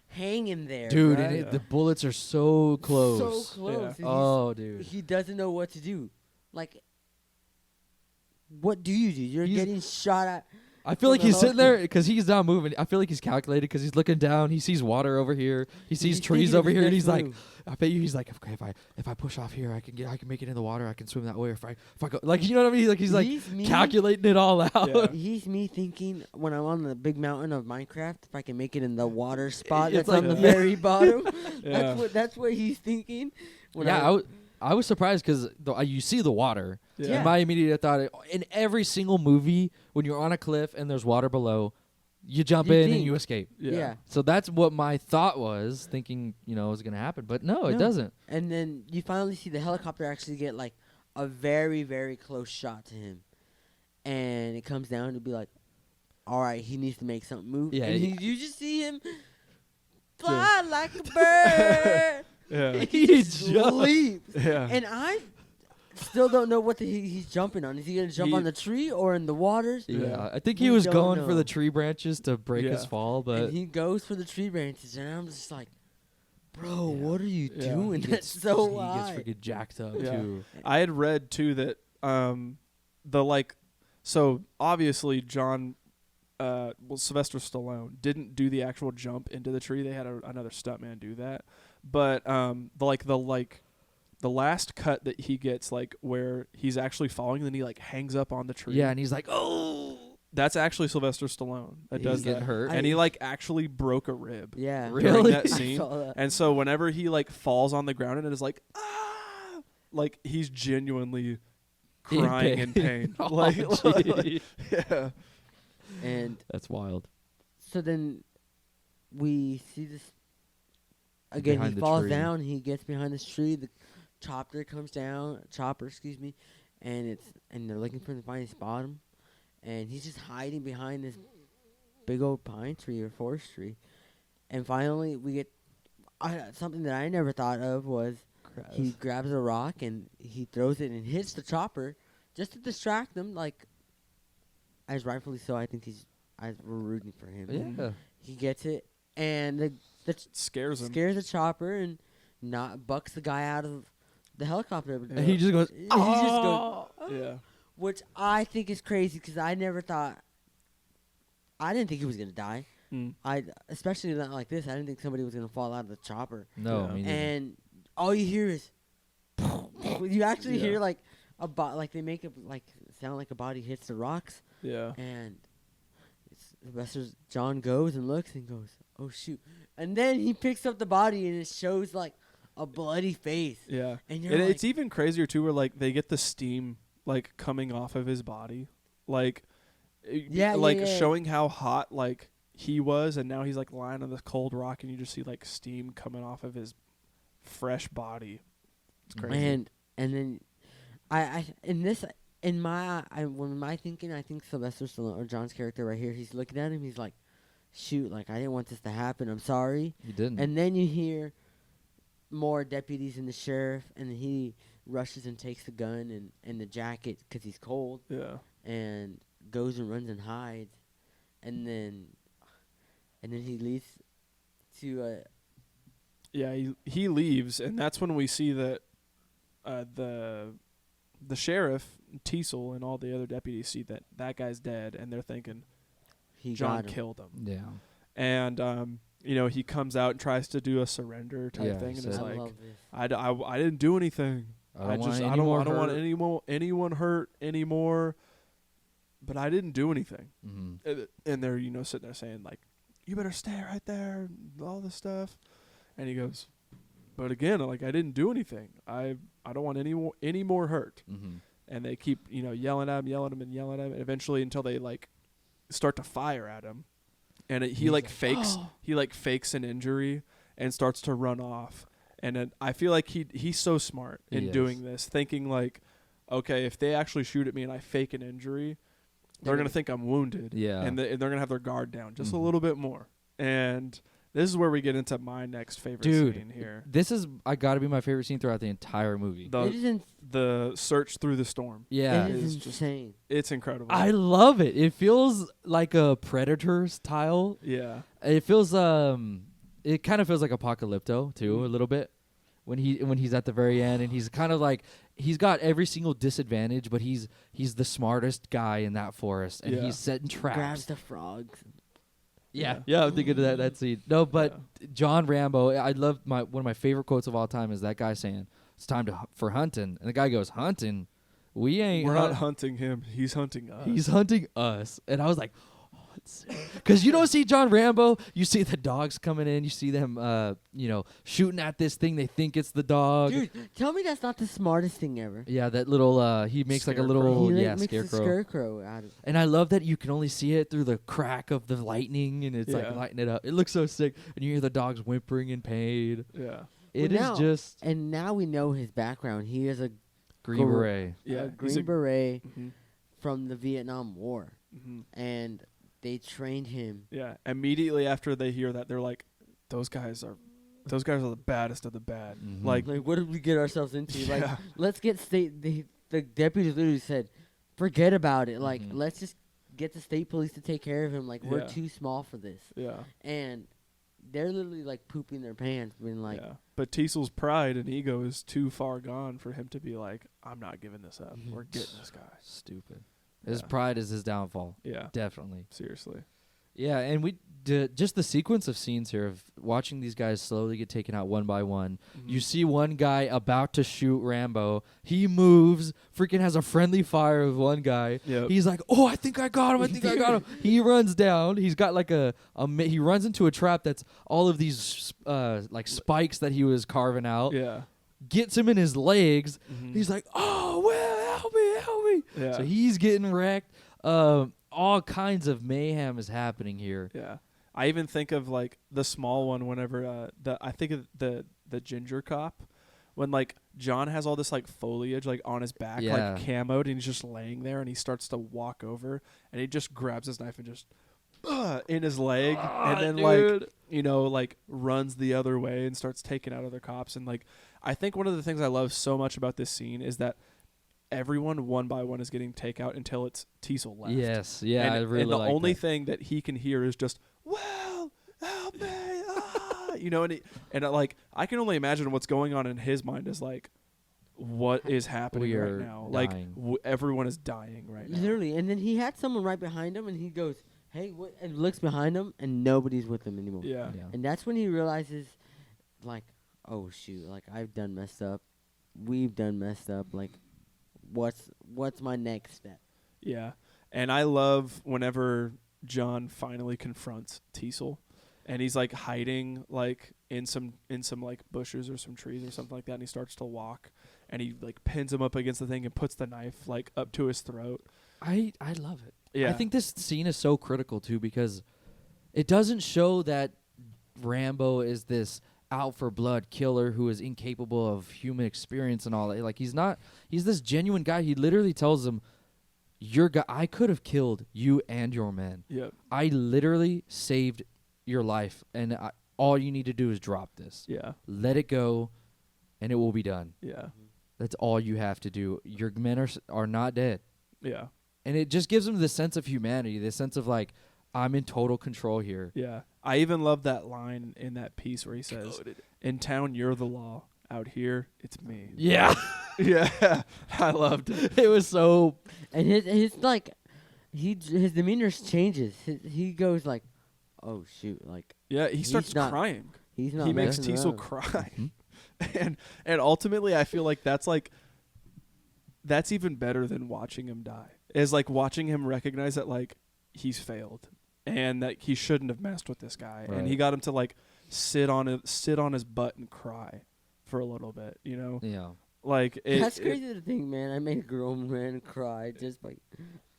hanging there. Dude, right? and the bullets are so close. So close. Yeah. And Oh, dude. he doesn't know what to do. Like, what do you do? You're He's- getting shot at. I feel like from he's the sitting whole- there because he's not moving. I feel like he's calculated because he's looking down. He sees water over here. He sees He's trees thinking of over his here, and next he's like, move. I bet you he's like, okay, if I push off here, I can make it in the water. I can swim that way. Or if I go, like, you know what I mean? He's like He's me. calculating it all out. Yeah. He's me thinking when I'm on the big mountain of Minecraft, if I can make it in the water spot It's that's like- on the Yeah. very bottom. Yeah. That's what he's thinking. When Yeah, I was surprised because you see the water. Yeah. And my immediate thought, in every single movie, when you're on a cliff and there's water below, you jump in and you escape. Yeah. So that's what my thought was, thinking, it was going to happen. But no, it doesn't. And then you finally see the helicopter actually get like a very, very close shot to him. And it comes down to be like, all right, he needs to make something move. Yeah, and you just see him fly like a bird. Yeah. He just leaps. Yeah. And I still don't know what he's jumping on. Is he going to jump on the tree or in the waters? Yeah, I think We he was don't going for know. the tree branches to break his fall, but And he goes for the tree branches, and I'm just like, bro, what are you Yeah. doing? he That's gets, so he gets high. freaking jacked up Yeah. too. I had read too that so obviously Sylvester Stallone didn't do the actual jump into the tree. They had another stuntman do that. But the last cut that he gets, like where he's actually falling and then he like hangs up on the tree. Yeah, and he's like, oh, That's actually Sylvester Stallone that He's does getting that. hurt. And he like actually broke a rib. Yeah. Really? During that I scene. saw that. And so whenever he like falls on the ground and it is like, like he's genuinely crying in pain. Oh, like, gee. yeah. And That's wild. so then we see this again. Behind He the falls tree. down. He gets behind this tree. The chopper comes down. And they're looking for him to find his bottom, and he's just hiding behind this big old pine tree or forest tree. And finally, we get something that I never thought of was he grabs a rock and he throws it and hits the chopper just to distract them. Like, as rightfully so, I think we're rooting for him. Yeah. He gets it, and the Scares him. scares the chopper and not bucks the guy out of the helicopter. And he just goes, He just goes, Yeah. which I think is crazy because I didn't think he was gonna die. Mm. Especially not like this. I didn't think somebody was gonna fall out of the chopper. no, Yeah. me neither. And all you hear is, you actually Yeah. hear like like they make it like sound like a body hits the rocks, Yeah. and John goes and looks and goes, oh shoot, and then he picks up the body and it shows like a bloody face. Yeah. And you're And like, it's even crazier too where like they get the steam like coming off of his body. Like Yeah. showing how hot like he was and now he's like lying on this cold rock and you just see like steam coming off of his fresh body. It's crazy. And then in my thinking, I think Sylvester Stallone or John's character right here, he's looking at him, he's like, shoot, like I didn't want this to happen. I'm sorry. He didn't. And then you hear more deputies and the sheriff, and he rushes and takes the gun and the jacket because he's cold, Yeah. and goes and runs and hides, and then he leaves to Yeah, he leaves and that's when we see that the sheriff, Teasel, and all the other deputies see that guy's dead and they're thinking he John got him. killed him. yeah. And he comes out and tries to do a surrender type Yeah, thing he and is said- I like, love this. I didn't do anything. I don't want anyone hurt anymore. But I didn't do anything. Mm-hmm. And they're sitting there saying like, you better stay right there, and all this stuff. And he goes, but again, like I didn't do anything. I don't want any more hurt. Mm-hmm. And they keep yelling at him, and eventually until they like start to fire at him. And he fakes an injury and starts to run off. And then I feel like he's so smart in doing this, thinking like, okay, if they actually shoot at me and I fake an injury, they're going to think I'm wounded. Yeah. And they're going to have their guard down just a little bit more. And this is where we get into my next favorite scene here. This is got to be my favorite scene throughout the entire movie. It isn't. The search through the storm. Yeah. It is it's just- insane. It's incredible. I love it. It feels like a Predator style. Yeah. It feels it kind of feels like Apocalypto too, a little bit. When he's at the very end and he's kind of like he's got every single disadvantage, but he's the smartest guy in that forest and Yeah. he's setting traps. Grabs the frogs. Yeah, I'm thinking of that scene. No, but John Rambo, I love one of my favorite quotes of all time is that guy saying, "It's time for hunting," and the guy goes, "Hunting? We ain't. We're not hunting him. He's hunting us. He's hunting us." And I was like, Because you don't see John Rambo. You see the dogs coming in. You see them, shooting at this thing. They think it's the dog. Dude, tell me that's not the smartest thing ever. Yeah, that little, he makes like a little, He makes scarecrow. a scarecrow out of it. And I love that you can only see it through the crack of the lightning, and it's like lighting it up. It looks so sick. And you hear the dogs whimpering in pain. Yeah. It is just And now we know his background. He is a Green Beret. Yeah. a he's Green Beret Mhm. from the Vietnam War. Mhm. And they trained him. Yeah. Immediately after they hear that, they're like, those guys are the baddest of the bad. Mhm. Like, Like, what did we get ourselves into? Yeah. Like, let's get state. The deputy literally said, forget about it. Like, Mhm. let's just get the state police to take care of him. Like, we're Yeah. too small for this. yeah. And they're literally, like, pooping their pants, being like, yeah. But Tiesel's pride and ego is too far gone for him to be like, I'm not giving this up. We're getting this guy. Stupid. His Yeah. pride is his downfall. Yeah. Definitely. Seriously. Yeah, and we did just the sequence of scenes here of watching these guys slowly get taken out one by one. You see one guy about to shoot Rambo. He moves, freaking has a friendly fire with one guy. Yep. He's like, "Oh, I think I got him. I think I got him." He runs down. He's got like he runs into a trap that's all of these like spikes that he was carving out. Yeah. Gets him in his legs. Mhm. He's like, "Oh, well, help me." Yeah. So he's getting wrecked. All kinds of mayhem is happening here. Yeah. I even think of like the small one whenever I think of the ginger cop when like John has all this like foliage like on his back Yeah. like camoed and he's just laying there and he starts to walk over and he just grabs his knife and just in his leg and then dude. like runs the other way and starts taking out other cops. And like I think one of the things I love so much about this scene is that everyone one by one is getting takeout until it's Teasel left. Yes, yeah, and, I really and the like only that. thing that he can hear is just, "Well, help me!" Like I can only imagine what's going on in his mind is like, what is happening We right are now? dying. Like everyone is dying right now. Literally. And then he had someone right behind him, and he goes, hey, what? And looks behind him, and nobody's with him anymore. Yeah. Yeah. And that's when he realizes, like, oh, shoot, like, I've done messed up. We've done messed up. Like, what's my next step? Yeah. And I love whenever John finally confronts Teasel and he's like hiding like in some like bushes or some trees or something like that, and he starts to walk and he like pins him up against the thing and puts the knife like up to his throat. I love it. Yeah. I think this scene is so critical too because it doesn't show that Rambo is this out for blood killer who is incapable of human experience and all that. Like he's this genuine guy. He literally tells him, I could have killed you and your men. Yep. I literally saved your life, and all you need to do is drop this. Yeah. Let it go, and it will be done. Yeah. That's all you have to do. Your men are not dead. Yeah. And it just gives him this sense of humanity, this sense of like, I'm in total control here. Yeah. I even love that line in that piece where he says, "In town, you're the law. Out here, it's me." Yeah. Yeah. I loved it. It was so. And his like, his demeanor changes. He goes like, oh, shoot, like, Yeah. He starts not- crying. he's not He makes messing Teasel around. cry. And ultimately, I feel like that's even better than watching him die. Is like watching him recognize that like he's failed and that he shouldn't have messed with this guy, and he Right. got him to like sit on his butt and cry for a little bit. Yeah. Like That's crazy to think, man. I made a grown man cry just by.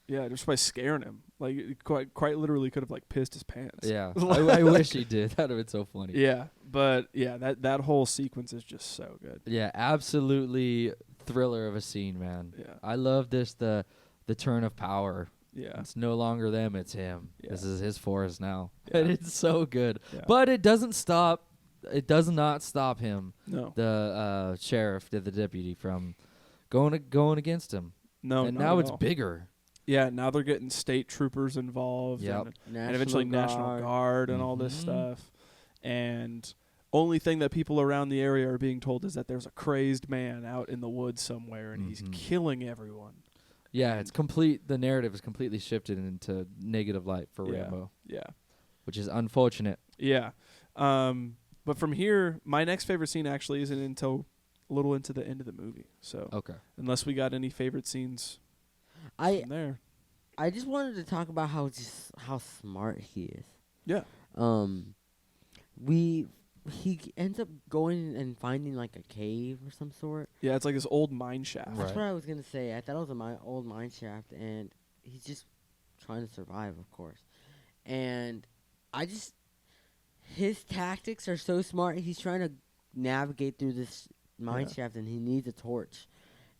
Yeah, just by scaring him. Like it quite literally could have like pissed his pants. Yeah. I wish he did. That would have been so funny. Yeah, but yeah, that whole sequence is just so good. Yeah, absolutely thriller of a scene, man. Yeah. I love this, the turn of power. Yeah. It's no longer them, it's him. Yeah. This is his forest now. Yeah. And it's so good. Yeah. But it does not stop him, No. the sheriff, the deputy, from going against him. No. And not now at it's all. bigger. Yeah, now they're getting state troopers involved. Yep. And eventually National Guard and all this Mhm. stuff. And only thing that people around the area are being told is that there's a crazed man out in the woods somewhere and he's Mhm. killing everyone. Yeah, it's complete. The narrative is completely shifted into negative light for Yeah. Rambo, Yeah. which is unfortunate. Yeah. But from here, my next favorite scene actually isn't until a little into the end of the movie. So Okay. unless we got any favorite scenes from there. I just wanted to talk about how smart he is. Yeah. He ends up going and finding like a cave or some sort. Yeah, it's like this old mine shaft. Right. That's what I was gonna say. I thought it was a old mine shaft, and he's just trying to survive, of course. And his tactics are so smart. He's trying to navigate through this mine shaft, and he needs a torch.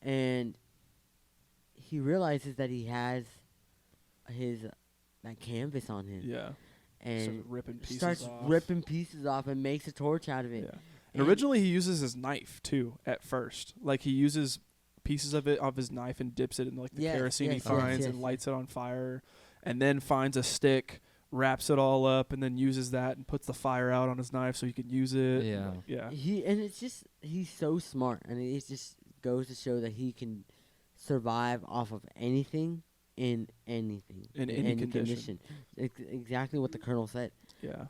And he realizes that he has that canvas on him. Yeah. And starts ripping pieces off and makes a torch out of it. Yeah. And originally he uses his knife too at first. Like he uses pieces of his knife and dips it in like the kerosene he finds and lights it on fire, and then finds a stick, wraps it all up, and then uses that and puts the fire out on his knife so he can use it. Yeah. Yeah. He's so smart, and it just goes to show that he can survive off of anything. In any condition. Exactly what the Colonel said. Yeah.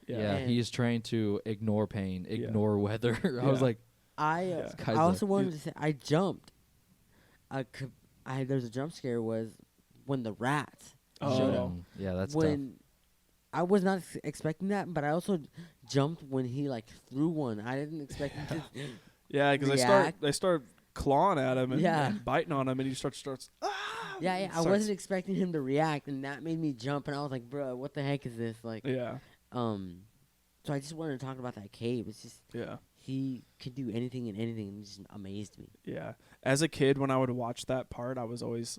Yeah, he's trained to ignore pain, ignore weather. I was like, I also wanted to say I jumped. There's a jump scare was when the rats showed up. Yeah, that's when I was not expecting that, but I also jumped when he like threw one. I didn't expect him to. Yeah, because they start clawing at him and biting on him, and he starts. Yeah. I wasn't expecting him to react, and that made me jump. And I was like, "Bro, what the heck is this?" Like, yeah. So I just wanted to talk about that cave. It's just he could do anything and anything, and it just amazed me. Yeah. As a kid, when I would watch that part, I always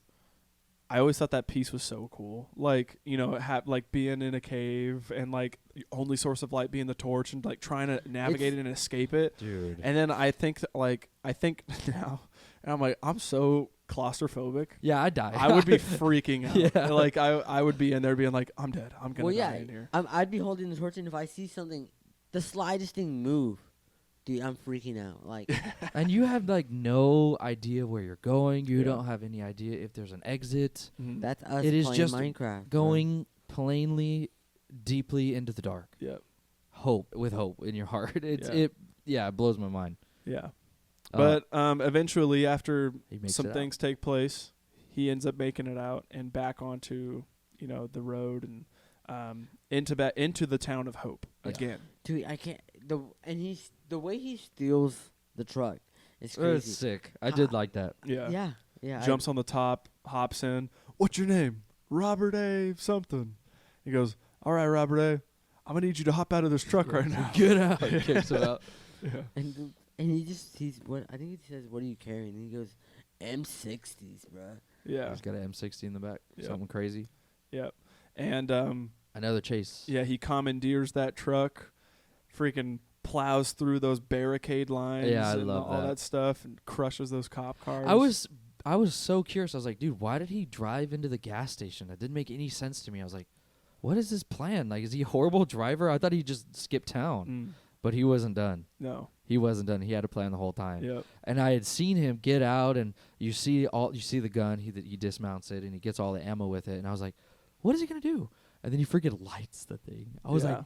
thought that piece was so cool. Like, you know, like being in a cave and like the only source of light being the torch and like trying to navigate it and escape it. Dude. And then I think now, and I'm like, I'm so claustrophobic. Yeah, I'd die. I would be freaking out. Yeah. Like I would be in there being like, I'm dead. I'm gonna die in here. I'd be holding the torch, and if I see something, the slightest thing move, dude, I'm freaking out. Like, and you have like no idea where you're going. You don't have any idea if there's an exit. Mm-hmm. That's us. It is playing just Minecraft, going plainly, deeply into the dark. Yep. With hope in your heart. It blows my mind. Yeah. But eventually, after He some things take place, he ends up making it out and back onto, you know, the road and into the town of Hope again. Dude, I can't. The way he steals the truck is crazy. It's sick. I did like that. Yeah. Yeah. Jumps on the top, hops in. What's your name? Robert A. something. He goes, all right, Robert A. I'm gonna need you to hop out of this truck right now. Get out. Kicks him out. Yeah. And he's what I think he says, what are you carrying? And he goes, M60s, bro. Yeah. He's got an M60 in the back. Yep. Something crazy. Yep. And another chase. Yeah, he commandeers that truck, freaking plows through those barricade lines and all that stuff and crushes those cop cars. I was so curious. I was like, dude, why did he drive into the gas station? That didn't make any sense to me. I was like, what is his plan? Like, is he a horrible driver? I thought he just skipped town. But he wasn't done. No. He wasn't done. He had a plan the whole time. Yep. And I had seen him get out, and you see the gun. He dismounts it, and he gets all the ammo with it. And I was like, what is he gonna do? And then he freaking lights the thing. I was like,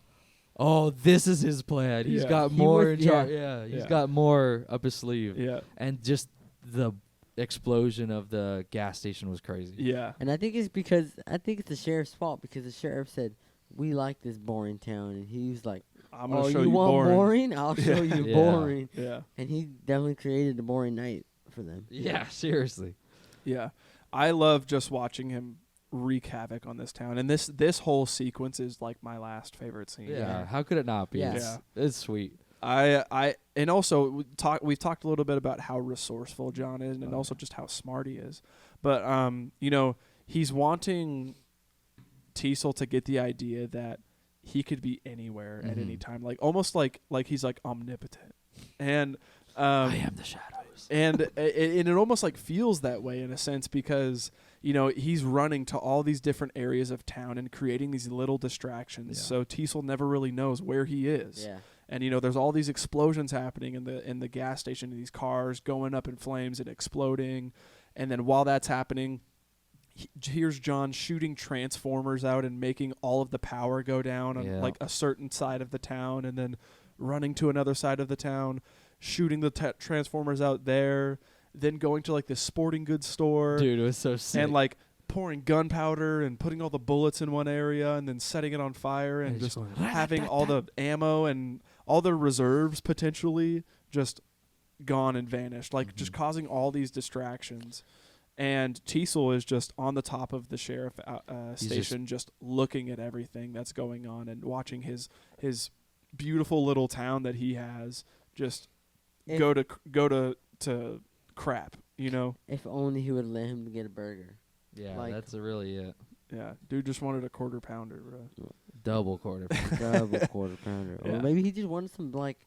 oh, this is his plan. He's got more in charge. Yeah, he's got more up his sleeve. Yeah. And just the explosion of the gas station was crazy. Yeah. And I think it's the sheriff's fault, because the sheriff said, we like this boring town, and he was like, I'm gonna show you boring? I'll show you boring. Yeah. And he definitely created a boring night for them. Yeah, seriously. Yeah. I love just watching him wreak havoc on this town, and this whole sequence is like my last favorite scene. Yeah. How could it not be? Yes. It's sweet. And also we've talked a little bit about how resourceful John is, and also just how smart he is. But you know, he's wanting Teasel to get the idea that he could be anywhere at any time, like almost like he's like omnipotent, and I am the shadows, and it almost like feels that way in a sense, because you know he's running to all these different areas of town and creating these little distractions, so Teasel never really knows where he is. Yeah. And you know, there's all these explosions happening in the gas station, and these cars going up in flames and exploding, and then while that's happening, here's John shooting transformers out and making all of the power go down on like a certain side of the town, and then running to another side of the town, shooting the transformers out there, then going to like this sporting goods store. Dude, it was so sick. And like pouring gunpowder and putting all the bullets in one area and then setting it on fire and just having all the ammo and all the reserves potentially just gone and vanished, like just causing all these distractions. And Teasel is just on the top of the sheriff station, just looking at everything that's going on and watching his beautiful little town that he has just go to crap, you know? If only he would let him get a burger. Yeah, Like- that's really it. Yeah, dude just wanted a quarter pounder, bro. Double quarter. Double quarter pounder. Yeah. Or maybe he just wanted some, like,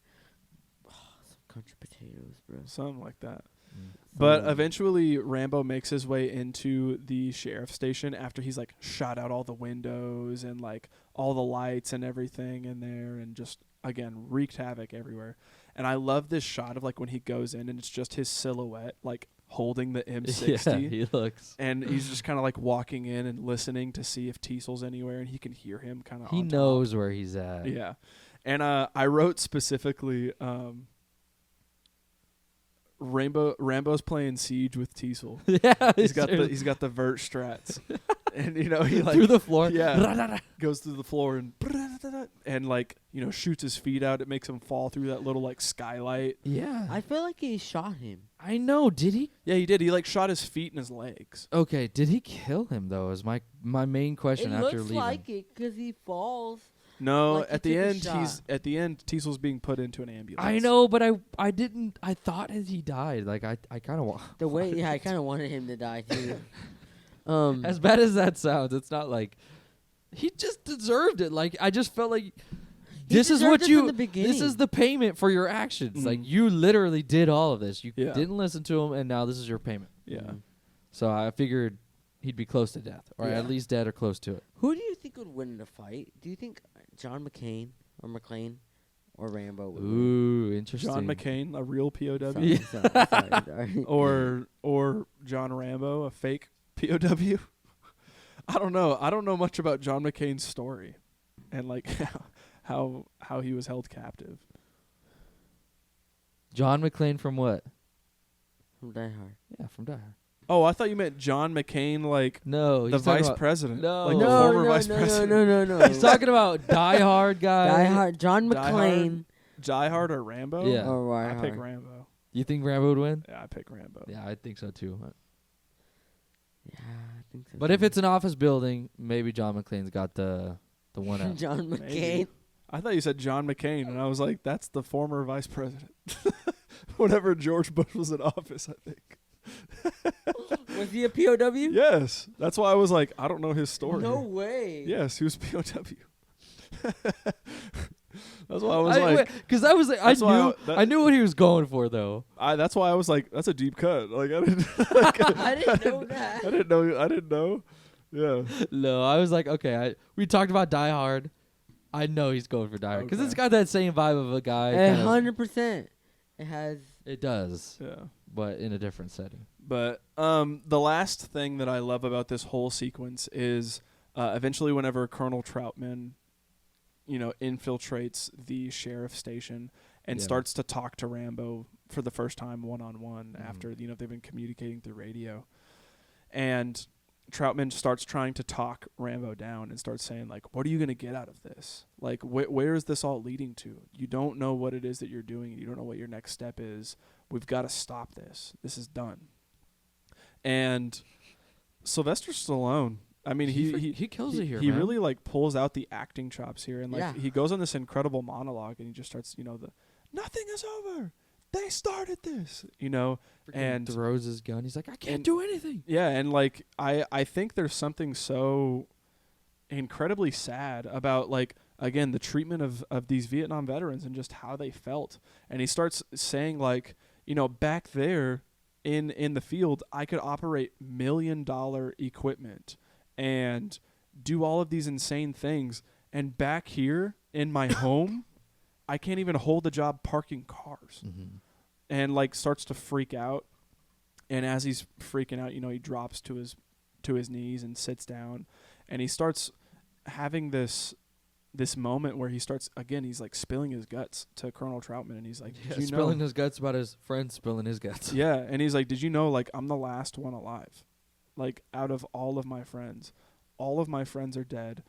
some country potatoes, bro. Something like that. Mm. But Something. eventually Rambo makes his way into the sheriff's station after he's like shot out all the windows and like all the lights and everything in there and just again wreaked havoc everywhere. And I love this shot of like when he goes in and it's just his silhouette like holding the M60. Yeah, he looks. And he's just kind of like walking in and listening to see if Teasel's anywhere and he can hear him kind of He knows where he's at. Yeah. And I wrote specifically Rambo's playing Siege with Teasel. Yeah, He's got the vert strats. And you know, he like through the floor. Yeah. Goes through the floor and like, you know, shoots his feet out. It makes him fall through that little like skylight. Yeah. I feel like he shot him. I know. Did he? Yeah, he did. He like shot his feet and his legs. Okay. Did he kill him though? Is my main question It after looks leaving. like it because he falls. No, Like he at the took a end shot. at the end Teasel's being put into an ambulance. I know, but I didn't. I thought as he died. Like I kind of The way, yeah, I kind of wanted him to die too. As bad as that sounds, it's not like he just deserved it. Like I just felt like this is deserved what it you. from the This beginning. is the payment for your actions. Like Mhm. you literally did all of this. You Yeah. didn't listen to him, and now this is your payment. Yeah. Mhm. So I figured he'd be close to death, or Yeah. at least dead or close to it. Who do you think would win in a fight? Do you think John McCain or McClane or Rambo would win? Ooh, interesting. John McCain, a real POW, Sorry. or John Rambo, a fake POW. I don't know. I don't know much about John McCain's story, and like how he was held captive. John McClane from what? From Die Hard. Yeah, from Die Hard. Oh, I thought you meant John McCain, like No, the he's talking vice about, president, No. like No, the former vice president. No. He's talking about Die Hard guy. Die Hard. John Die Hard? McClane. Die Hard or Rambo? Yeah. Or I Die pick Hard. Rambo. You think Rambo would win? Yeah, I pick Rambo. Yeah, I think so too. Yeah, I think so. But if it's an office building, maybe John McClane's got the one out. John Maybe. McCain. I thought you said John McCain, and I was like, that's the former vice president. Whenever George Bush was in office, I think. Was he a POW? Yes, that's why I was like, I don't know his story. No way. Yes, he was POW. That's why I was like, because I was like, That's why I knew what he was going for though. that's why I was like, that's a deep cut. Like I didn't, I didn't know that. I didn't know. Yeah. No, I was like, okay. We talked about Die Hard. I know he's going for Die Hard because it's Okay. got that same vibe of a guy. kind of- 100%. It has. It does, Yeah. but in a different setting. But the last thing that I love about this whole sequence is eventually whenever Colonel Troutman, you know, infiltrates the sheriff's station and Yeah. starts to talk to Rambo for the first time one-on-one after, you know, they've been communicating through radio. And Troutman starts trying to talk Rambo down and starts saying, like, what are you going to get out of this? Like, where is this all leading to? You don't know what it is that you're doing. You don't know what your next step is. We've got to stop this. This is done. And Sylvester Stallone, I mean, he kills it here. he man. really, like, pulls out the acting chops here. And, like, Yeah. he goes on this incredible monologue and he just starts, you know, nothing is over. They started this, you know. Freaking And throws his gun. He's like, I can't and- do anything. yeah, and like I think there's something so incredibly sad about, like, again, the treatment of these Vietnam veterans and just how they felt. And he starts saying, like, you know, back there in the field, I could operate $1 million equipment and do all of these insane things, and back here in my home, I can't even hold a job parking cars. Mm-hmm. And like starts to freak out. And as he's freaking out, you know, he drops to his knees and sits down, and he starts having this moment where he starts, again, he's like spilling his guts to Colonel Troutman, and he's like, Yeah, did you spilling know? his guts about his friend spilling his guts. Yeah, and he's like, did you know, like, I'm the last one alive? Like, out of all of my friends are dead.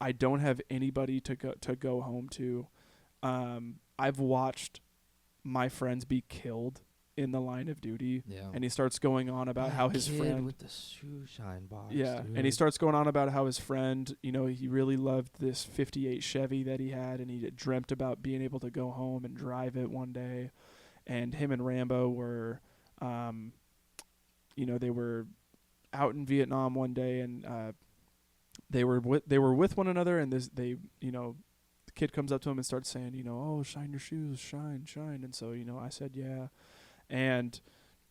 I don't have anybody to go home to. I've watched my friends be killed in the line of duty. Yeah. And he starts going on about how his kid friend with the shoe shine box. yeah, dude. and he starts going on about how his friend, he really loved this 58 Chevy that he had, and he dreamt about being able to go home and drive it one day. And him and Rambo were, they were out in Vietnam one day, and they were with one another, and the kid comes up to him and starts saying, oh, shine your shoes, shine. And so, I said, yeah. And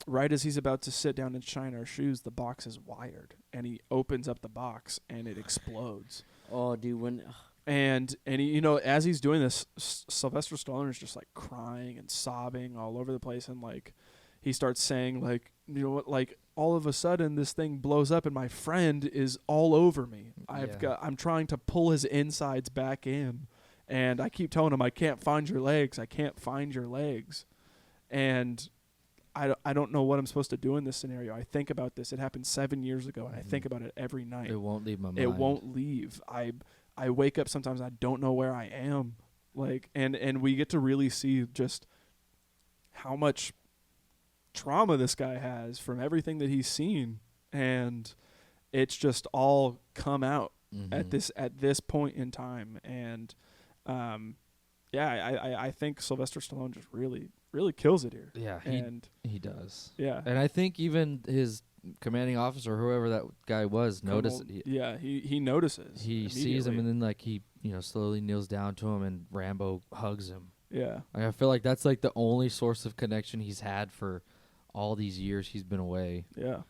right as he's about to sit down and shine our shoes, the box is wired, and he opens up the box and it explodes. Oh, dude, And he, as he's doing this, Sylvester Stallone is just like crying and sobbing all over the place, and like he starts saying like, like all of a sudden this thing blows up and my friend is all over me. I'm trying to pull his insides back in, and I keep telling him, I can't find your legs. And I don't know what I'm supposed to do in this scenario. I think about this. It happened 7 years ago, and I think about it every night. It won't leave my mind. It won't leave. I wake up sometimes, I don't know where I am. Like, and we get to really see just how much trauma this guy has from everything that he's seen, and it's just all come out at this point in time. And I think Sylvester Stallone just really kills it here. Yeah, he does. Yeah. And I think even his commanding officer, whoever that guy was, noticed. He notices. He sees him, and then like he slowly kneels down to him, and Rambo hugs him. Yeah. Like, I feel like that's like the only source of connection he's had for all these years he's been away. Yeah.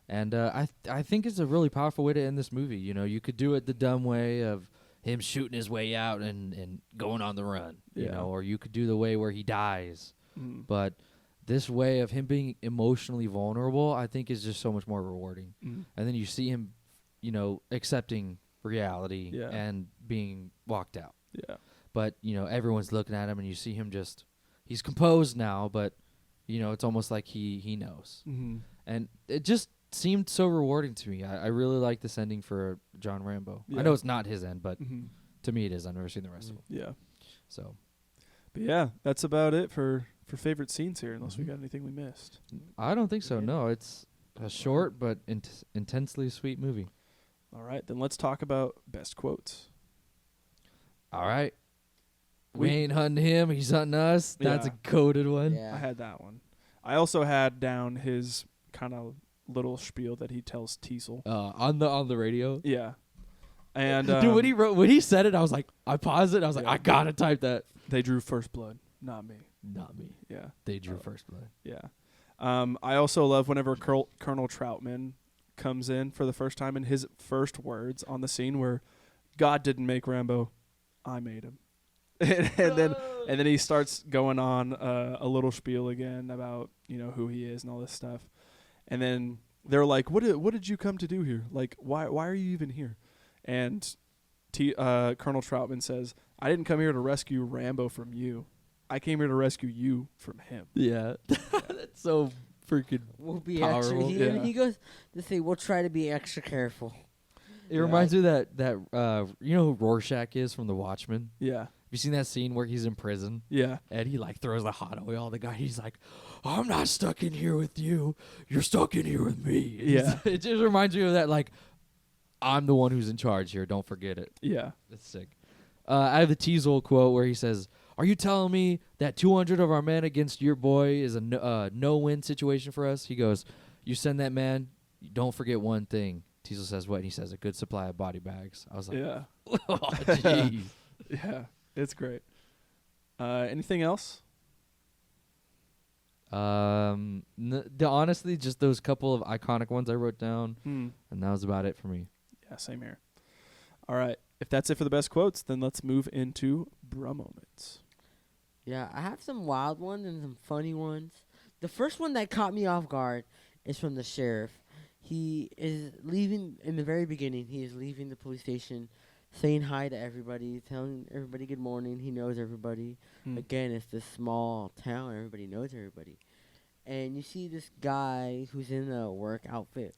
And I think it's a really powerful way to end this movie. You could do it the dumb way of him shooting his way out and going on the run. Or you could do the way where he dies. But this way of him being emotionally vulnerable, I think, is just so much more rewarding. And then you see him, accepting reality and being walked out. Yeah. But, everyone's looking at him, and you see him he's composed now, but, it's almost like he knows. And it just seemed so rewarding to me. I really like this ending for John Rambo. Yeah. I know it's not his end, but to me it is. I've never seen the rest of them. Yeah. So. But yeah, that's about it for favorite scenes here, unless we got anything we missed. I don't think so. No, it's a short but intensely sweet movie. All right, then let's talk about best quotes. All right. We ain't hunting him. He's hunting us. That's a coded one. Yeah. I had that one. I also had down his kind of little spiel that he tells Teasel. On the radio. Yeah. And dude, when he said it, I was like, I paused it. I was like, I gotta type that. They drew first blood, not me. Not me. Yeah. They drew first blood. Yeah. I also love whenever Colonel Troutman comes in for the first time, and his first words on the scene were, "God didn't make Rambo, I made him." and then he starts going on a little spiel again about who he is and all this stuff, and then they're like, "What did you come to do here? Like, why are you even here?" And Colonel Troutman says, "I didn't come here to rescue Rambo from you. I came here to rescue you from him." Yeah. That's so freaking We'll be powerful. extra. He goes to say, "We'll try to be extra careful." It reminds me of that who Rorschach is from The Watchmen? Yeah. Have you seen that scene where he's in prison? Yeah. And he like throws the hot oil. The guy, he's like, "I'm not stuck in here with you. You're stuck in here with me." Yeah. It just reminds me of that, like, I'm the one who's in charge here. Don't forget it. Yeah. That's sick. I have the Teasel quote where he says, "Are you telling me that 200 of our men against your boy is a no-win situation for us?" He goes, "You send that man, don't forget one thing." Teasel says what? And he says, "A good supply of body bags." I was like, Yeah. oh, jeez. Yeah. It's great. Anything else? Honestly, just those couple of iconic ones I wrote down, and that was about it for me. Yeah, same here. All right. If that's it for the best quotes, then let's move into bruh moments. Yeah, I have some wild ones and some funny ones. The first one that caught me off guard is from the sheriff. He is leaving in the very beginning. He is leaving the police station, saying hi to everybody, telling everybody good morning. He knows everybody. Again, it's this small town. Everybody knows everybody. And you see this guy who's in a work outfit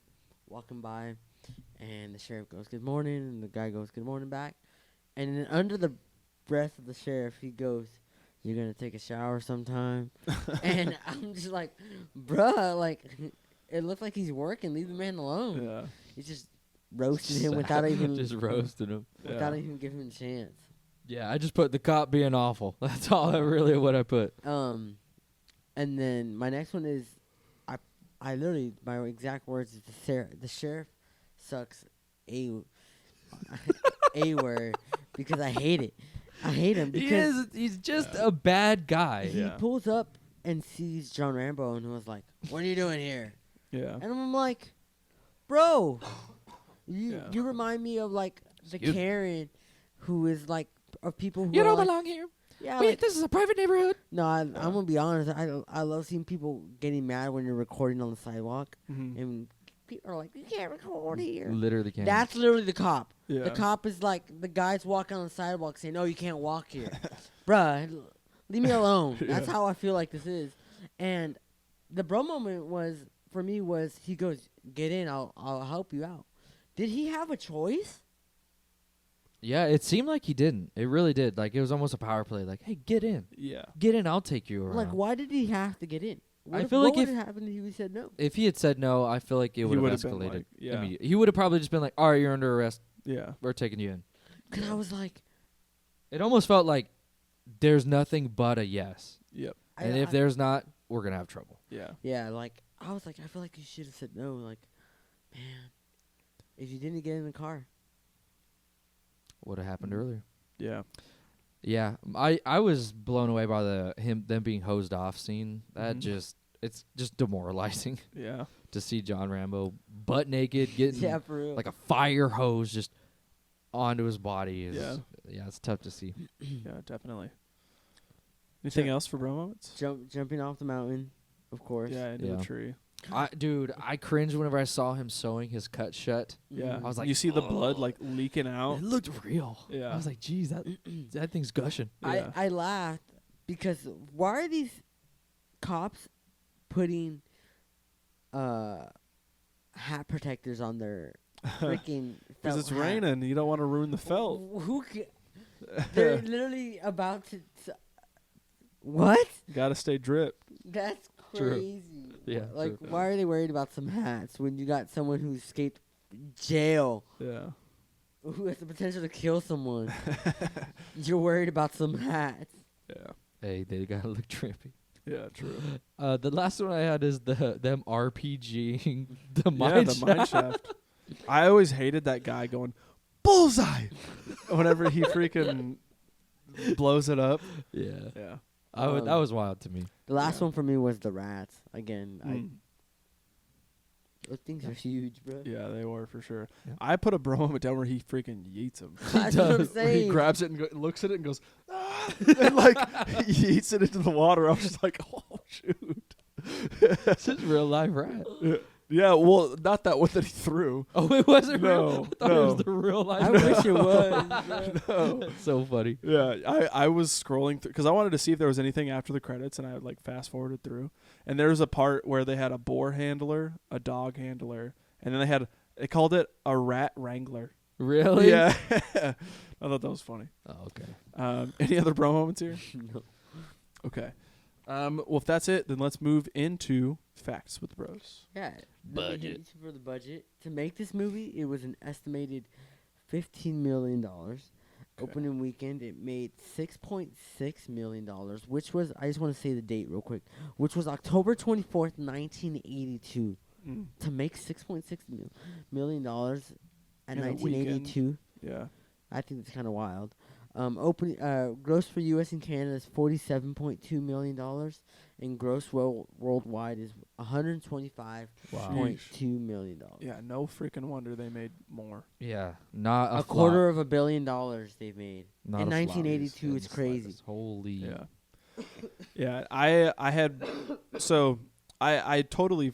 walking by, and the sheriff goes, "Good morning," and the guy goes, "Good morning" back. And then under the breath of the sheriff, he goes, "You're gonna take a shower sometime." And I'm just like, bruh, like, it looks like he's working. Leave the man alone. Yeah. He's just roasting him without even just roasting him. without even giving him a chance. Yeah, I just put the cop being awful. That's all really what I put. And then my next one is, I literally, my exact words is the sheriff sucks a word because I hate it. I hate him because He's just a bad guy. he Yeah. pulls up and sees John Rambo and was like, "What are you doing here?" Yeah. And I'm like, "Bro, you Yeah. remind me of like the Excuse- Karen who is like of people who You are don't like, belong here. yeah, Wait, like, this is a private neighborhood. no, I'm gonna be honest. I love seeing people getting mad when you're recording on the sidewalk, Mhm. and people are like, "You can't record here." Literally can't. That's literally the cop. Yeah. The cop is like the guys walking on the sidewalk saying, "No, you can't walk here, bruh. Leave me alone." That's Yeah. how I feel like this is. And the bro moment for me was he goes, "Get in. I'll help you out." Did he have a choice? Yeah, it seemed like he didn't. It really did. Like, it was almost a power play. Like, hey, get in. Yeah. Get in, I'll take you around. Like, why did he have to get in? I feel like what if- would have happened if he said no? If he had said no, I feel like it He would have would've been escalated. like, yeah. immediately. He would have probably just been like, all right, you're under arrest. Yeah. We're taking you in. Because I was like, It almost felt like there's nothing but a yes. Yep. And if there's not, we're going to have trouble. Yeah. yeah, like I was like, I feel like you should have said no. Like, man, if you didn't get in the car, Would have happened earlier. Yeah. Yeah, I was blown away by them being hosed off scene. That Mhm. it's just demoralizing Yeah. to see John Rambo butt naked getting yeah, for real. like a fire hose just onto his body. Yeah, it's tough to see. Yeah, definitely. Anything else for bro moments? jumping off the mountain, of course. Yeah, into Yeah. the tree. Dude, I cringed whenever I saw him sewing his cut shut. Yeah. Mhm. I was like, you see the blood like leaking out. It looked real. Yeah. I was like, geez, that thing's gushing. Yeah. I laughed because why are these cops putting hat protectors on their freaking Because felt it's hat? raining. You don't want to ruin the felt. They're literally about to. What? Gotta stay dripped. That's True. crazy. Yeah, Like, true. why are they worried about some hats when you got someone who escaped jail, Yeah. who has the potential to kill someone? You're worried about some hats. Yeah. Hey, they gotta look trippy. Yeah, true. The last one I had is them RPGing the Yeah, mine the mine shaft. I always hated that guy going, bullseye! Whenever he freaking blows it up. Yeah, Yeah. that was wild to me. The last Yeah. one for me was the rats. Again, Mm. those things are huge, bro. Yeah, they were for sure. Yeah. I put a bro moment down where he freaking yeets him. That's what I'm does. Where he saying. grabs it and looks at it and goes, ah! And like he eats it into the water. I was just like, oh shoot. This is real life rat. Yeah, well, not that one that he threw. Oh, it wasn't No, real. I thought it no. was the real life. I wish it was. No. That's so funny. Yeah, I was scrolling through because I wanted to see if there was anything after the credits, and I like fast forwarded through. And there was a part where they had a boar handler, a dog handler, and then they called it a rat wrangler. Really? Yeah, I thought that was funny. Oh, okay. Any other bro moments here? No. Okay. Well, if that's it, then let's move into facts with the bros. Yeah. Budget. For the budget. To make this movie, it was an estimated $15 million. Opening weekend, it made $6.6 million, which was, I just want to say the date real quick, which was October 24th, 1982. Mm. To make $6.6 million at In a 1982, Yeah. I think it's kind of wild. Gross for U.S. and Canada is $47.2 million, and gross worldwide is $125.2 million. Yeah, no freaking wonder they made more. Yeah, not A a quarter of $1 billion they've made. Not in a flop. 1982, it's In the crazy. slightest. Holy. Yeah. Yeah, I had so I totally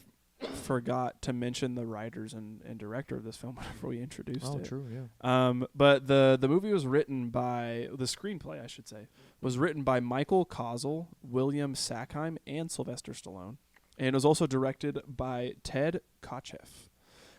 forgot to mention the writers and director of this film whenever we introduced Oh, it. true. Yeah. But the movie was written by the screenplay, I should say, was written by Michael Kozoll, William Sackheim, and Sylvester Stallone, and it was also directed by Ted Kotcheff.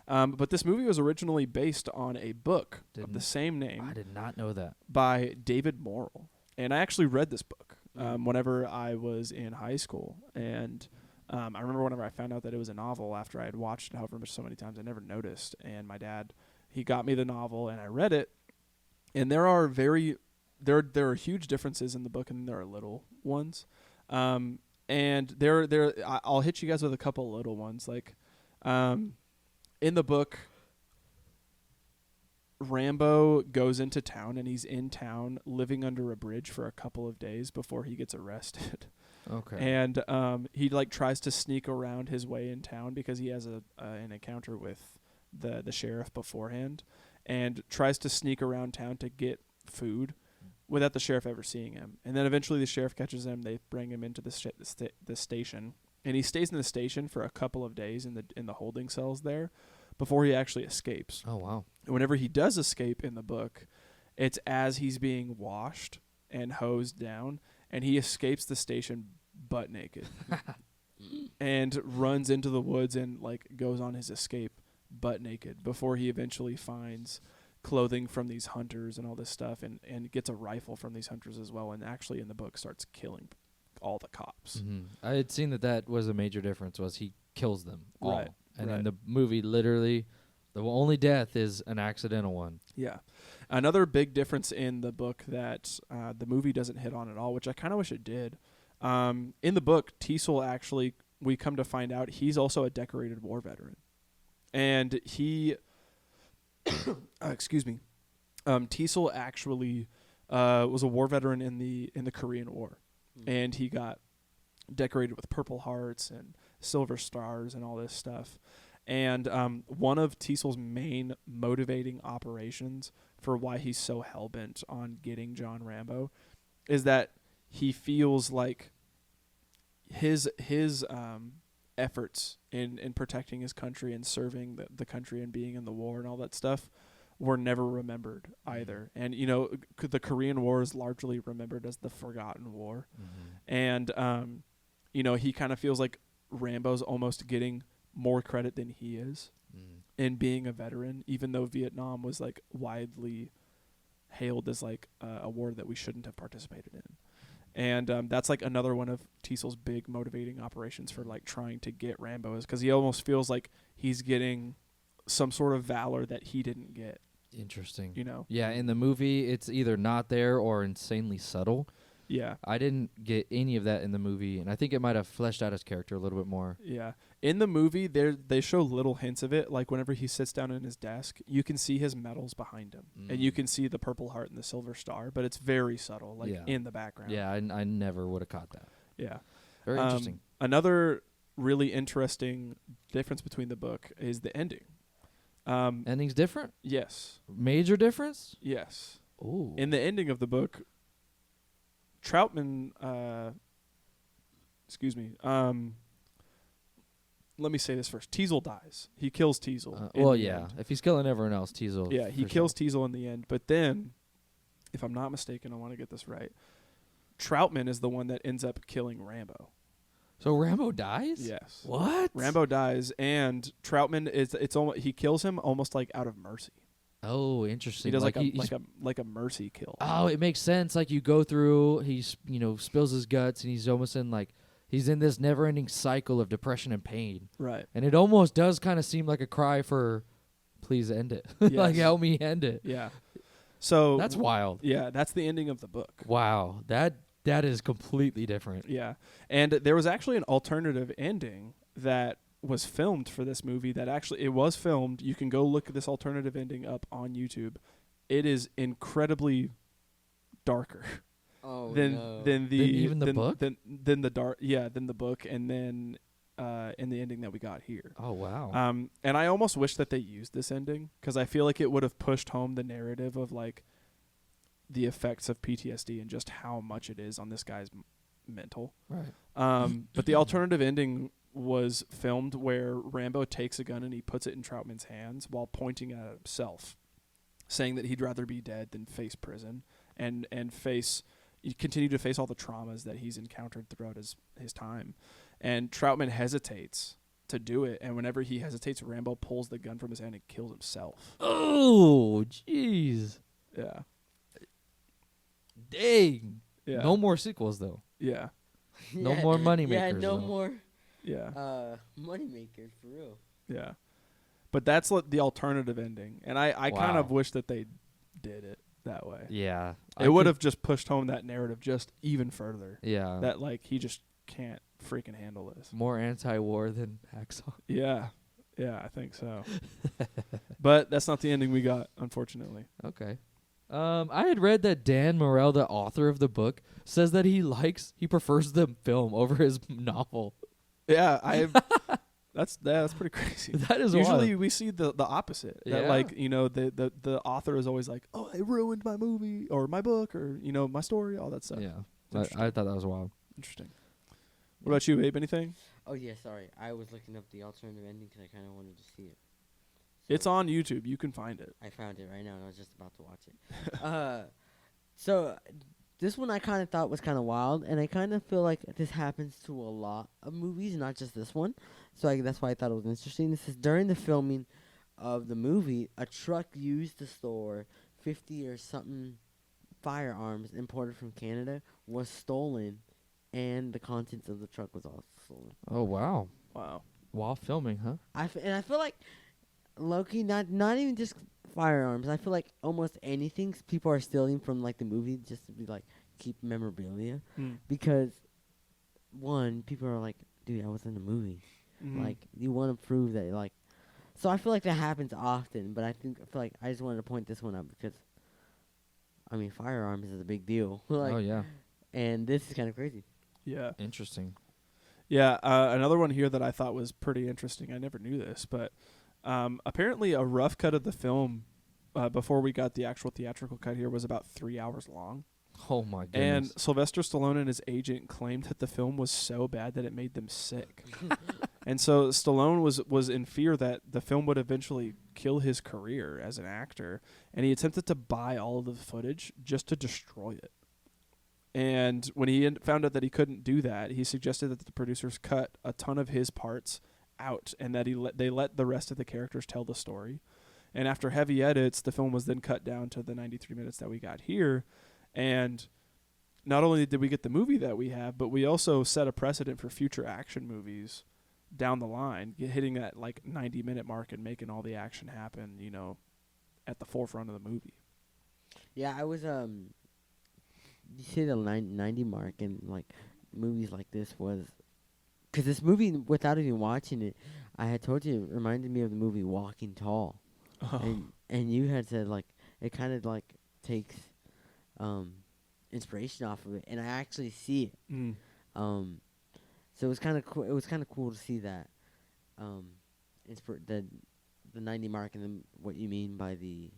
But this movie was originally based on a book of the same name I did not know that. by David Morrell. And I actually read this book whenever I was in high school. And I remember whenever I found out that it was a novel after I had watched it however much so many times, I never noticed. And my dad, he got me the novel and I read it. And there are there are huge differences in the book and there are little ones. And I'll hit you guys with a couple little ones. Like, in the book, Rambo goes into town and he's in town living under a bridge for a couple of days before he gets arrested. Okay. And he like tries to sneak around his way in town because he has an encounter with the sheriff beforehand, and tries to sneak around town to get food without the sheriff ever seeing him. And then eventually the sheriff catches him. They bring him into the station, and he stays in the station for a couple of days in the holding cells there before he actually escapes. Oh, wow. And whenever he does escape in the book, it's as he's being washed and hosed down, and he escapes the station butt naked and runs into the woods and like goes on his escape butt naked before he eventually finds clothing from these hunters and all this stuff, and gets a rifle from these hunters as well, and actually in the book starts killing all the cops. Mm-hmm. I had seen that was a major difference, was he kills them all. Right. And right. in the movie, literally, the only death is an accidental one. Yeah. Another big difference in the book that the movie doesn't hit on at all, which I kind of wish it did. In the book, Teasel actually, we come to find out, he's also a decorated war veteran. And he, excuse me, Teasel actually was a war veteran in the Korean War. And he got decorated with Purple Hearts and Silver Stars and all this stuff. And one of Teasel's main motivating operations for why he's so hell-bent on getting John Rambo is that he feels like his efforts in protecting his country and serving the country and being in the war and all that stuff were never remembered either. And, you know, the Korean War is largely remembered as the forgotten war. Mm-hmm. And, you know, he kind of feels like Rambo's almost getting more credit than he is in being a veteran, even though Vietnam was like widely hailed as like a war that we shouldn't have participated in. And that's like another one of Teasel's big motivating operations for like trying to get Rambo, is because he almost feels like he's getting some sort of valor that he didn't get. Interesting. You know? Yeah, in the movie, it's either not there or insanely subtle. Yeah. I didn't get any of that in the movie, and I think it might have fleshed out his character a little bit more. Yeah. In the movie, they show little hints of it. Like whenever he sits down in his desk, you can see his medals behind him. And you can see the Purple Heart and the Silver Star, but it's very subtle, like in the background. Yeah, I never would have caught that. Yeah. Very interesting. Another really interesting difference between the book is the ending. Ending's different? Yes. Major difference? Yes. Ooh. In the ending of the book, Troutman, let me say this first. Teasel dies. He kills Teasel. Well, yeah. If he's killing everyone else, Teasel. Yeah, he kills Teasel in the end. But then, if I'm not mistaken, I want to get this right, Troutman is the one that ends up killing Rambo. So Rambo dies? Yes. What? Rambo dies, and Troutman he kills him almost like out of mercy. Oh, interesting. He does like a mercy kill. Oh, it makes sense. Like you go through, he's spills his guts, and he's almost in he's in this never-ending cycle of depression and pain. Right. And it almost does kind of seem like a cry for, please end it. Yes. Like help me end it. Yeah. So that's wild. Yeah, that's the ending of the book. Wow, that is completely different. Yeah, and there was actually an alternative ending that was filmed for this movie. It was filmed. You can go look this alternative ending up on YouTube. It is incredibly darker than the book. Than the book, and then in the ending that we got here. Oh wow. And I almost wish that they used this ending because I feel like it would have pushed home the narrative of like the effects of PTSD and just how much it is on this guy's mental. Right. But the alternative ending was filmed where Rambo takes a gun and he puts it in Troutman's hands while pointing at himself, saying that he'd rather be dead than face prison and continue to face all the traumas that he's encountered throughout his time. And Troutman hesitates to do it, and whenever he hesitates, Rambo pulls the gun from his hand and kills himself. Oh, jeez. Yeah. Dang. Yeah. No more sequels, though. Yeah. No more money Yeah, makers, no though. more Yeah. money makers for real. Yeah. But that's the alternative ending, and I kind of Wow. wish that they did it that way. Yeah. It would have just pushed home that narrative just even further. Yeah. That like he just can't freaking handle this. More anti-war than Hacksaw. Yeah. Yeah, I think so. But that's not the ending we got, unfortunately. Okay. I had read that Dan Morell, the author of the book, says that he prefers the film over his novel. Yeah, that's pretty crazy. That is Usually wild. we see the opposite. That Yeah. like, the author is always like, "Oh, it ruined my movie or my book or, my story," all that stuff. Yeah. Interesting. I thought that was wild. Interesting. What about you, Abe? Anything? Oh yeah, sorry. I was looking up the alternative ending because I kind of wanted to see it. It's So on YouTube. You can find it. I found it right now, and I was just about to watch it. So this one I kind of thought was kind of wild, and I kind of feel like this happens to a lot of movies, not just this one. So that's why I thought it was interesting. This is during the filming of the movie, a truck used to store 50 or something firearms imported from Canada was stolen, and the contents of the truck was all stolen. Oh, wow. Wow. While filming, huh? I feel like Loki, not even just firearms. I feel like almost anything people are stealing from like the movie just to be like keep memorabilia, because one, people are like, dude, I was in the movie. Mhm. Like you want to prove that like. So I feel like that happens often, but I feel like I just wanted to point this one up because, I mean, firearms is a big deal. Like, Oh, yeah. and this is kind of crazy. Yeah. Interesting. Yeah. Another one here that I thought was pretty interesting. I never knew this, but apparently a rough cut of the film before we got the actual theatrical cut here was about 3 hours long. Oh, my goodness. And Sylvester Stallone and his agent claimed that the film was so bad that it made them sick. And so Stallone was in fear that the film would eventually kill his career as an actor, and he attempted to buy all of the footage just to destroy it. And when he found out that he couldn't do that, he suggested that the producers cut a ton of his parts out, and that they let the rest of the characters tell the story. And after heavy edits, the film was then cut down to the 93 minutes that we got here. And not only did we get the movie that we have, but we also set a precedent for future action movies down the line, hitting that like 90-minute mark and making all the action happen, at the forefront of the movie. Yeah, I was you say the 90 mark, and like movies like this was, because this movie, without even watching it, I had told you it reminded me of the movie Walking Tall. And you had said like it kind of like takes inspiration off of it, and I actually see it. So it was kind of cool. It was kind of cool to see that the 90 mark, and then what you mean by the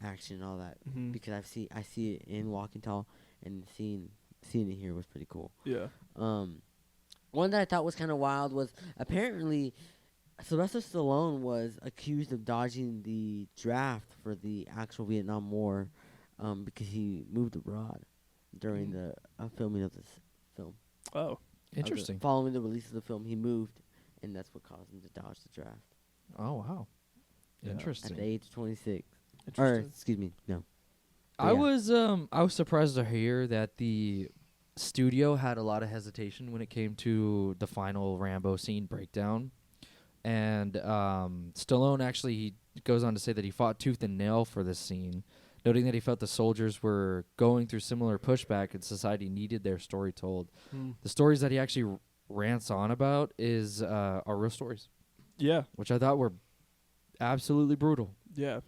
action and all that, because I see it in Walking Tall, and seeing it here was pretty cool. Yeah. One that I thought was kind of wild was apparently Sylvester Stallone was accused of dodging the draft for the actual Vietnam War because he moved abroad during the filming of this film. Oh. Interesting. Following the release of the film, he moved, and that's what caused him to dodge the draft. Oh, wow. Yeah. Interesting. At the age of 26. Or, Interesting. excuse me, no. I Yeah. was surprised to hear that the studio had a lot of hesitation when it came to the final Rambo scene breakdown. And Stallone actually, he goes on to say that he fought tooth and nail for this scene, noting that he felt the soldiers were going through similar pushback and society needed their story told. The stories that he actually rants on about are real stories, Yeah. which I thought were absolutely brutal. Yeah.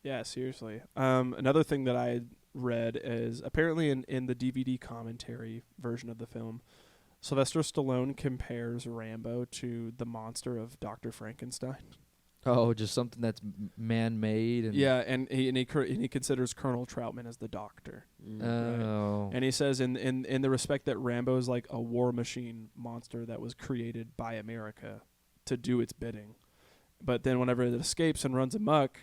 Yeah, seriously. Another thing that I read is apparently in the DVD commentary version of the film, Sylvester Stallone compares Rambo to the monster of Dr. Frankenstein. Oh, just something that's man-made. And Yeah, and he considers Colonel Troutman as the doctor. Oh. And he says in the respect that Rambo is like a war machine monster that was created by America to do its bidding. But then whenever it escapes and runs amok,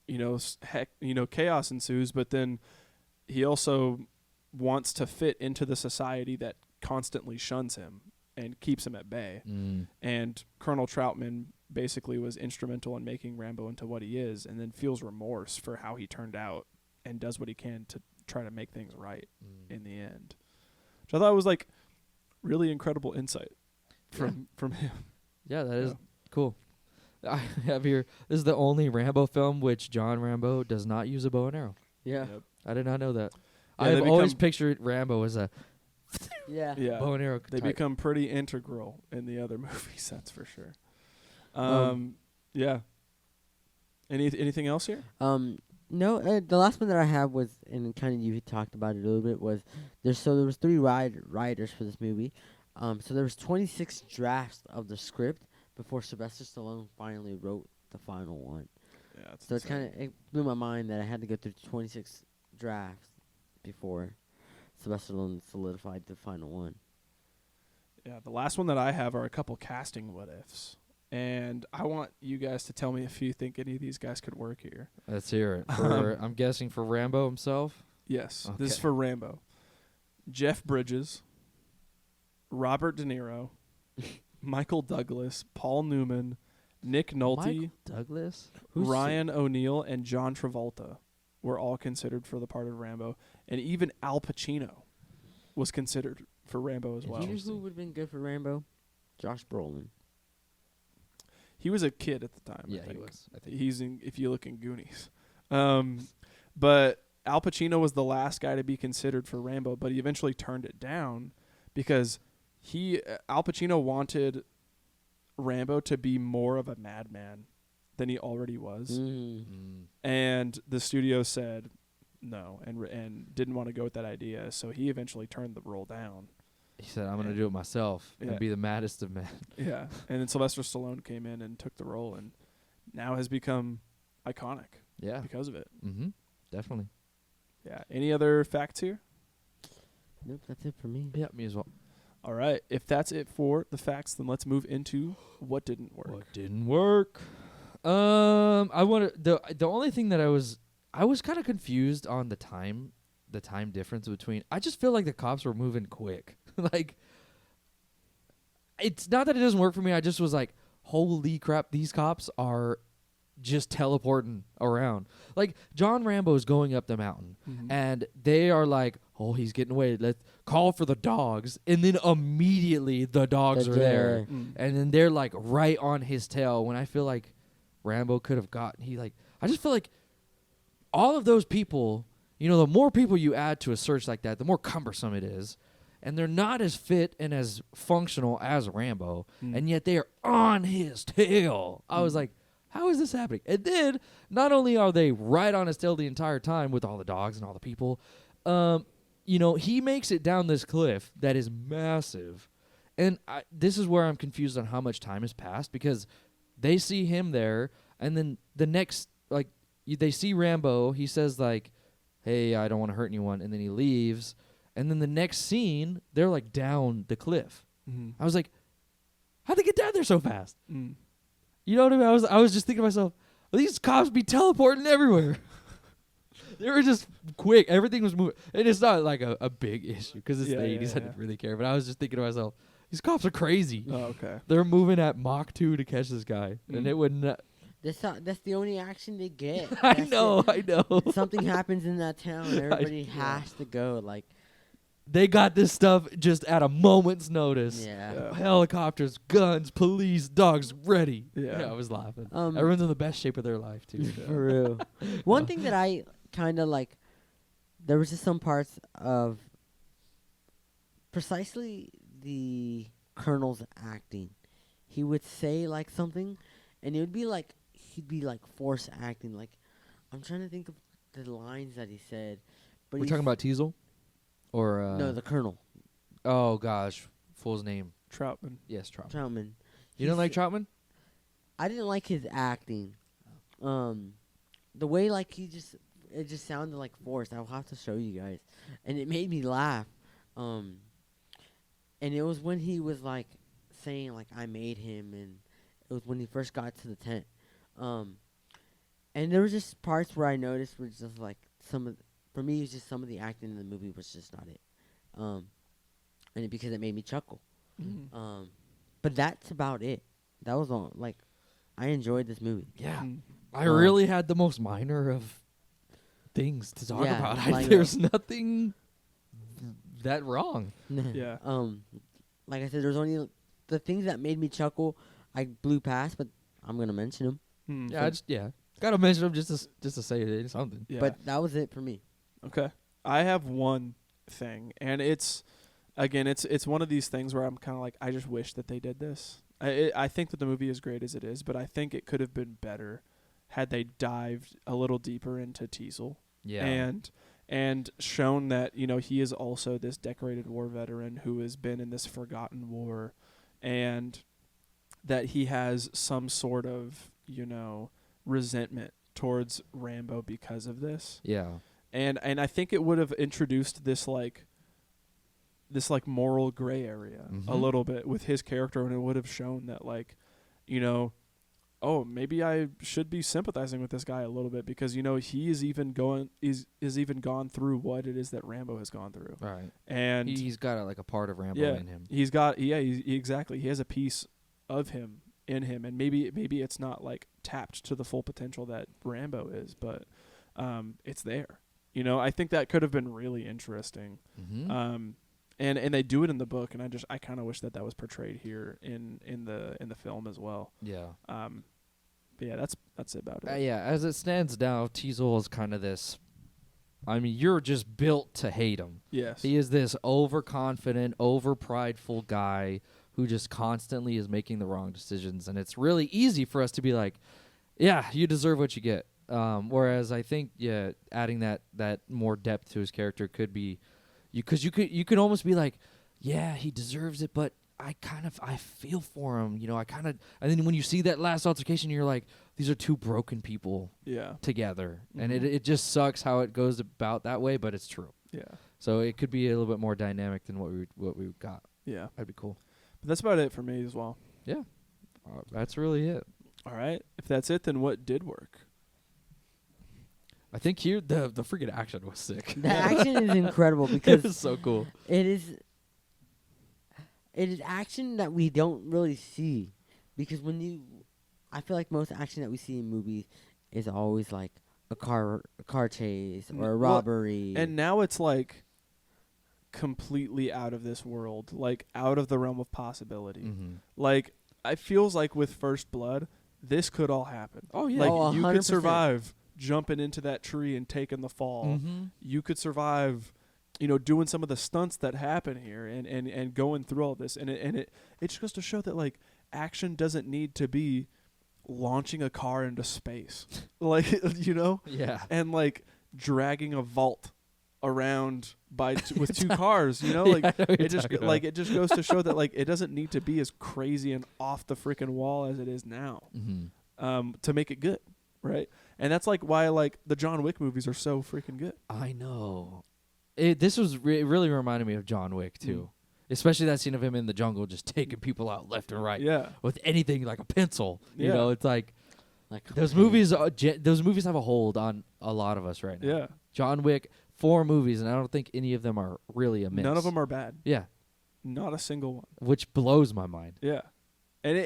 chaos ensues, but then he also wants to fit into the society that constantly shuns him. and keeps him at bay. Mm. And Colonel Troutman basically was instrumental in making Rambo into what he is, and then feels remorse for how he turned out and does what he can to try to make things right in the end. Which I thought was like really incredible insight from him. Yeah, that is cool. I have here, this is the only Rambo film which John Rambo does not use a bow and arrow. Yeah. Yep. I did not know that. Yeah, they I've always become- pictured Rambo as a Yeah. Yeah. bow and arrow They type. become pretty integral in the other movies, that's for sure. Yeah. Anything else here? No, the last one that I have was, and kind of you had talked about it a little bit, was there was 3 writers for this movie. So there was 26 drafts of the script before Sylvester Stallone finally wrote the final one. Yeah, So it's it blew my mind that I had to go through 26 drafts before Sylvester Stallone solidified the final one. Yeah, the last one that I have are a couple casting what ifs. And I want you guys to tell me if you think any of these guys could work here. Let's hear it. For, I'm guessing for Rambo himself. Yes, this is Okay. for Rambo. Jeff Bridges, Robert De Niro, Michael Douglas, Paul Newman, Nick Nolte, Michael Douglas. Ryan O'Neal, and John Travolta were all considered for the part of Rambo. And even Al Pacino was considered for Rambo as well. You know who would have been good for Rambo? Josh Brolin. He was a kid at the time. Yeah, I he think. was. I think. He's in, if you look in Goonies. But Al Pacino was the last guy to be considered for Rambo, but he eventually turned it down because Al Pacino wanted Rambo to be more of a madman than he already was. And the studio said no and didn't want to go with that idea, so he eventually turned the role down. He said, I'm going to do it myself Yeah. and be the maddest of men. Yeah, and then Sylvester Stallone came in and took the role and now has become iconic Yeah. because of it. Mm-hmm. Definitely. Yeah. Any other facts here? Nope, that's it for me. Yeah, me as well. All right. If that's it for the facts, then let's move into what didn't work. What didn't work? I want to the only thing that I was kind of confused on the time difference between. I just feel like the cops were moving quick. Like, it's not that it doesn't work for me. I just was like, holy crap, these cops are just teleporting around. Like, John Rambo is going up the mountain, and they are like, oh, he's getting away. Let's call for the dogs. And then immediately the dogs They're are there. there. And then they're like right on his tail when I feel like Rambo could have gotten. I just feel like all of those people, you know, the more people you add to a search like that, the more cumbersome it is. And they're not as fit and as functional as Rambo, and yet they are on his tail. I was like, how is this happening? And then, not only are they right on his tail the entire time with all the dogs and all the people, you know, he makes it down this cliff that is massive. And this is where I'm confused on how much time has passed, because they see him there, and then the next, like, they see Rambo, he says, like, hey, I don't want to hurt anyone, and then he leaves. And then the next scene, they're like down the cliff. I was like, how'd they get down there so fast? You know what I mean? I was just thinking to myself, these cops be teleporting everywhere. They were just quick. Everything was moving. And it's not like a big issue because it's the 80s. I didn't really care. But I was just thinking to myself, these cops are crazy. Oh, okay. They're moving at Mach 2 to catch this guy. And it would not. That's the only action they get. I That's know. Something happens in that town, everybody has to go. Like, They got this stuff just at a moment's notice. yeah. Helicopters, guns, police, dogs ready. Yeah. I was laughing. Um, Everyone's in the best shape of their life, too. For real. One thing that I kind of like, there was just some parts of precisely the Colonel's acting. He would say like something, and it would be like he'd be like force acting. Like, I'm trying to think of the lines that he said. But We're talking about Teasel? Or no, the Colonel oh gosh, fool's name. Troutman. Yes, Troutman. Troutman. You don't like Troutman? I didn't like his acting. The way like it just sounded like forced. I'll have to show you guys, and it made me laugh. And it was when he was like saying like I made him, and it was when he first got to the tent. And there was just parts where I noticed were just like for me, it's just some of the acting in the movie was just not it. And because it made me chuckle. But that's about it. That was all. Like, I enjoyed this movie. Yeah. I really had the most minor of things to talk about. There's nothing that wrong. Yeah. Like I said, there's only the things that made me chuckle. I blew past, but I'm gonna mention them. Yeah, gotta mention them just to say something. Yeah. But that was it for me. Okay. I have one thing, and it's one of these things where I'm kind of like, I just wish that they did this. I think that the movie is great as it is, but I think it could have been better had they dived a little deeper into Teasel. Yeah. And shown that, he is also this decorated war veteran who has been in this forgotten war, and that he has some sort of, resentment towards Rambo because of this. Yeah. And I think it would have introduced this moral gray area a little bit with his character, and it would have shown that oh, maybe I should be sympathizing with this guy a little bit because he is even gone through what it is that Rambo has gone through. Right. And he's got a part of Rambo in him. He's got exactly. He has a piece of him in him, and maybe it's not tapped to the full potential that Rambo is, but it's there. I think that could have been really interesting. Mm-hmm. And they do it in the book, and I kind of wish that was portrayed here in the film as well. Yeah. But yeah, that's about it. Yeah, as it stands now, Teasel is kind of this. I mean, you're just built to hate him. Yes. He is this overconfident, over-prideful guy who just constantly is making the wrong decisions, and it's really easy for us to be like, yeah, you deserve what you get. Whereas I think, adding that more depth to his character could be, you could almost be like, yeah, he deserves it, but I feel for him, and then when you see that last altercation, you're like, these are two broken people together, and it just sucks how it goes about that way, but it's true. Yeah. So it could be a little bit more dynamic than what we got. Yeah. That'd be cool. But that's about it for me as well. Yeah. That's really it. All right. If that's it, then what did work? I think here the freaking action was sick. The action is incredible It because was so cool. it is action that we don't really see, because I feel like most action that we see in movies is always like a car chase or a robbery. And now it's completely out of this world, out of the realm of possibility. Mm-hmm. It feels like with First Blood, this could all happen. Oh yeah. You 100%. could survive jumping into that tree and taking the fall. Mm-hmm. You could survive, doing some of the stunts that happen here and going through all this. And it just goes to show that action doesn't need to be launching a car into space. Yeah. And dragging a vault around with two cars, it just goes to show that it doesn't need to be as crazy and off the freaking wall as it is now. Mm-hmm. To make it good, right? And that's why the John Wick movies are so freaking good. I know. This was it really reminded me of John Wick too, especially that scene of him in the jungle just taking people out left and right. Yeah, with anything like a pencil. Yeah. You know, it's like those movies. Those movies have a hold on a lot of us right now. Yeah, John Wick, 4 movies, and I don't think any of them are really a miss. None of them are bad. Yeah, not a single one. Which blows my mind. Yeah. And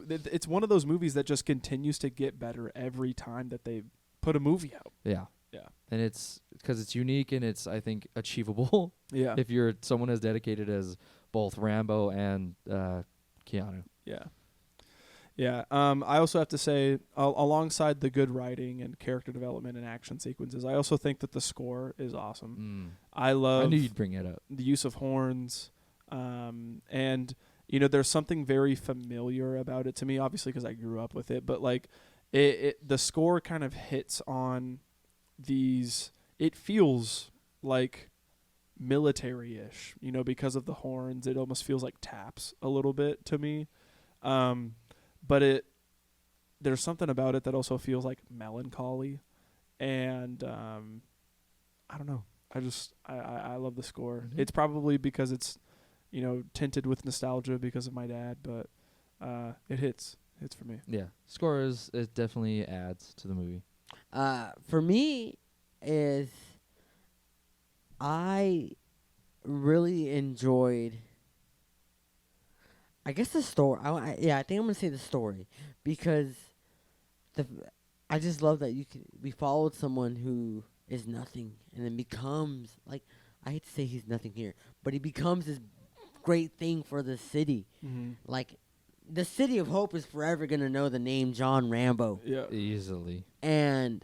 it's one of those movies that just continues to get better every time that they put a movie out. Yeah. Yeah. And it's because it's unique and it's, I think, achievable. Yeah. If you're someone as dedicated as both Rambo and Keanu. Yeah. Yeah. I also have to say, alongside the good writing and character development and action sequences, I also think that the score is awesome. I knew you'd bring it up. The use of horns, and there's something very familiar about it to me, obviously because I grew up with it, but the score kind of hits on these, it feels like military-ish, because of the horns. It almost feels like taps a little bit to me. But there's something about it that also feels like melancholy, and I don't know. I love the score. Mm-hmm. It's probably because it's tinted with nostalgia because of my dad, but it hits for me. Yeah, score it definitely adds to the movie. For me, is I really enjoyed I guess the story. I think I'm gonna say the story because I just love that we followed someone who is nothing and then becomes like, I hate to say he's nothing here, but he becomes this great thing for the city. Mm-hmm. Like, the City of Hope is forever gonna know the name John Rambo, Yeah. Easily. and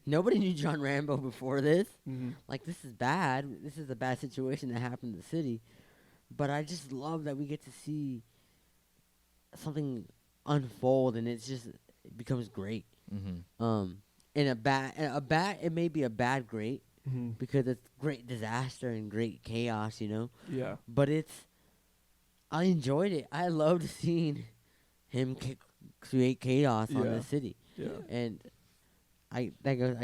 nobody knew John Rambo before this. Mm-hmm. Like, this is bad. This is a bad situation that happened in the city. But I just love that we get to see something unfold, and it becomes great. Mm-hmm. It may be a bad great Mm-hmm. because it's great disaster and great chaos, Yeah. But I enjoyed it. I loved seeing him create chaos on Yeah. the city, Yeah. and I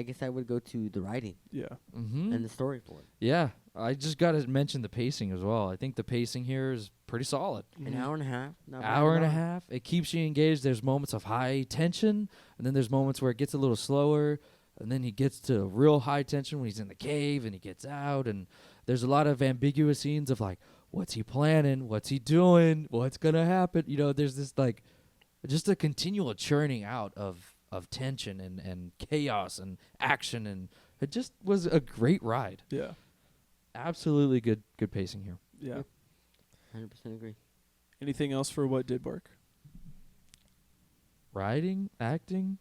guess I would go to the writing Yeah. Mm-hmm. and the story for it. Yeah, I just got to mention the pacing as well. I think the pacing here is pretty solid. Mm-hmm. An hour and a half. Not bad Hour at and a all. half. It keeps you engaged. There's moments of high tension, and then there's moments where it gets a little slower, and then he gets to real high tension when he's in the cave and he gets out, and there's a lot of ambiguous scenes of like, what's he planning? What's he doing? What's gonna happen? There's this like, just a continual churning out of tension and chaos and action, and it just was a great ride. Yeah. Absolutely good pacing here. Yeah. 100% agree. Anything else for what did work? Writing, acting.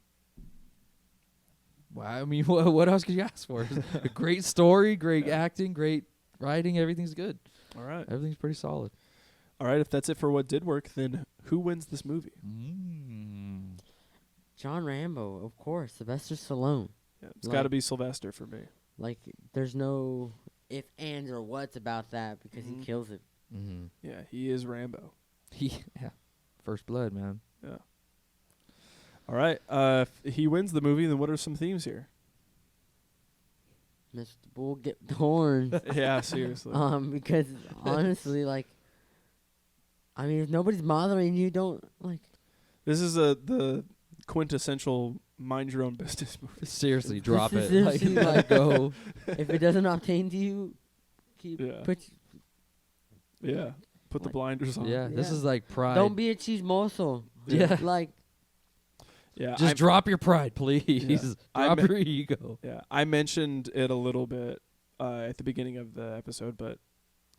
Wow, I mean, what else could you ask for? A great story, great acting, great writing. Everything's good. All right. Everything's pretty solid. All right. If that's it for what did work, then who wins this movie? John Rambo, of course. Sylvester Stallone. Yeah, it's got to be Sylvester for me. Like, there's no if, ands, or whats about that because Mhm. he kills it. Mm-hmm. Yeah, he is Rambo. Yeah, First Blood, man. Yeah. All right. If he wins the movie, then what are some themes here? Mr. Bull, get the horns. Yeah, seriously. Because honestly, like, I mean, if nobody's bothering you, don't, like. This is the quintessential mind your own business movie. Seriously, This drop is it. Like, seriously let it go. If it doesn't obtain to you, Yeah. put. Yeah. Put the Like- blinders on. Yeah, this Yeah. is like pride. Don't be a chismoso. Yeah. Like, Yeah. Just drop your pride, please. I'm- Drop your ego. Yeah, I mentioned it a little bit at the beginning of the episode, but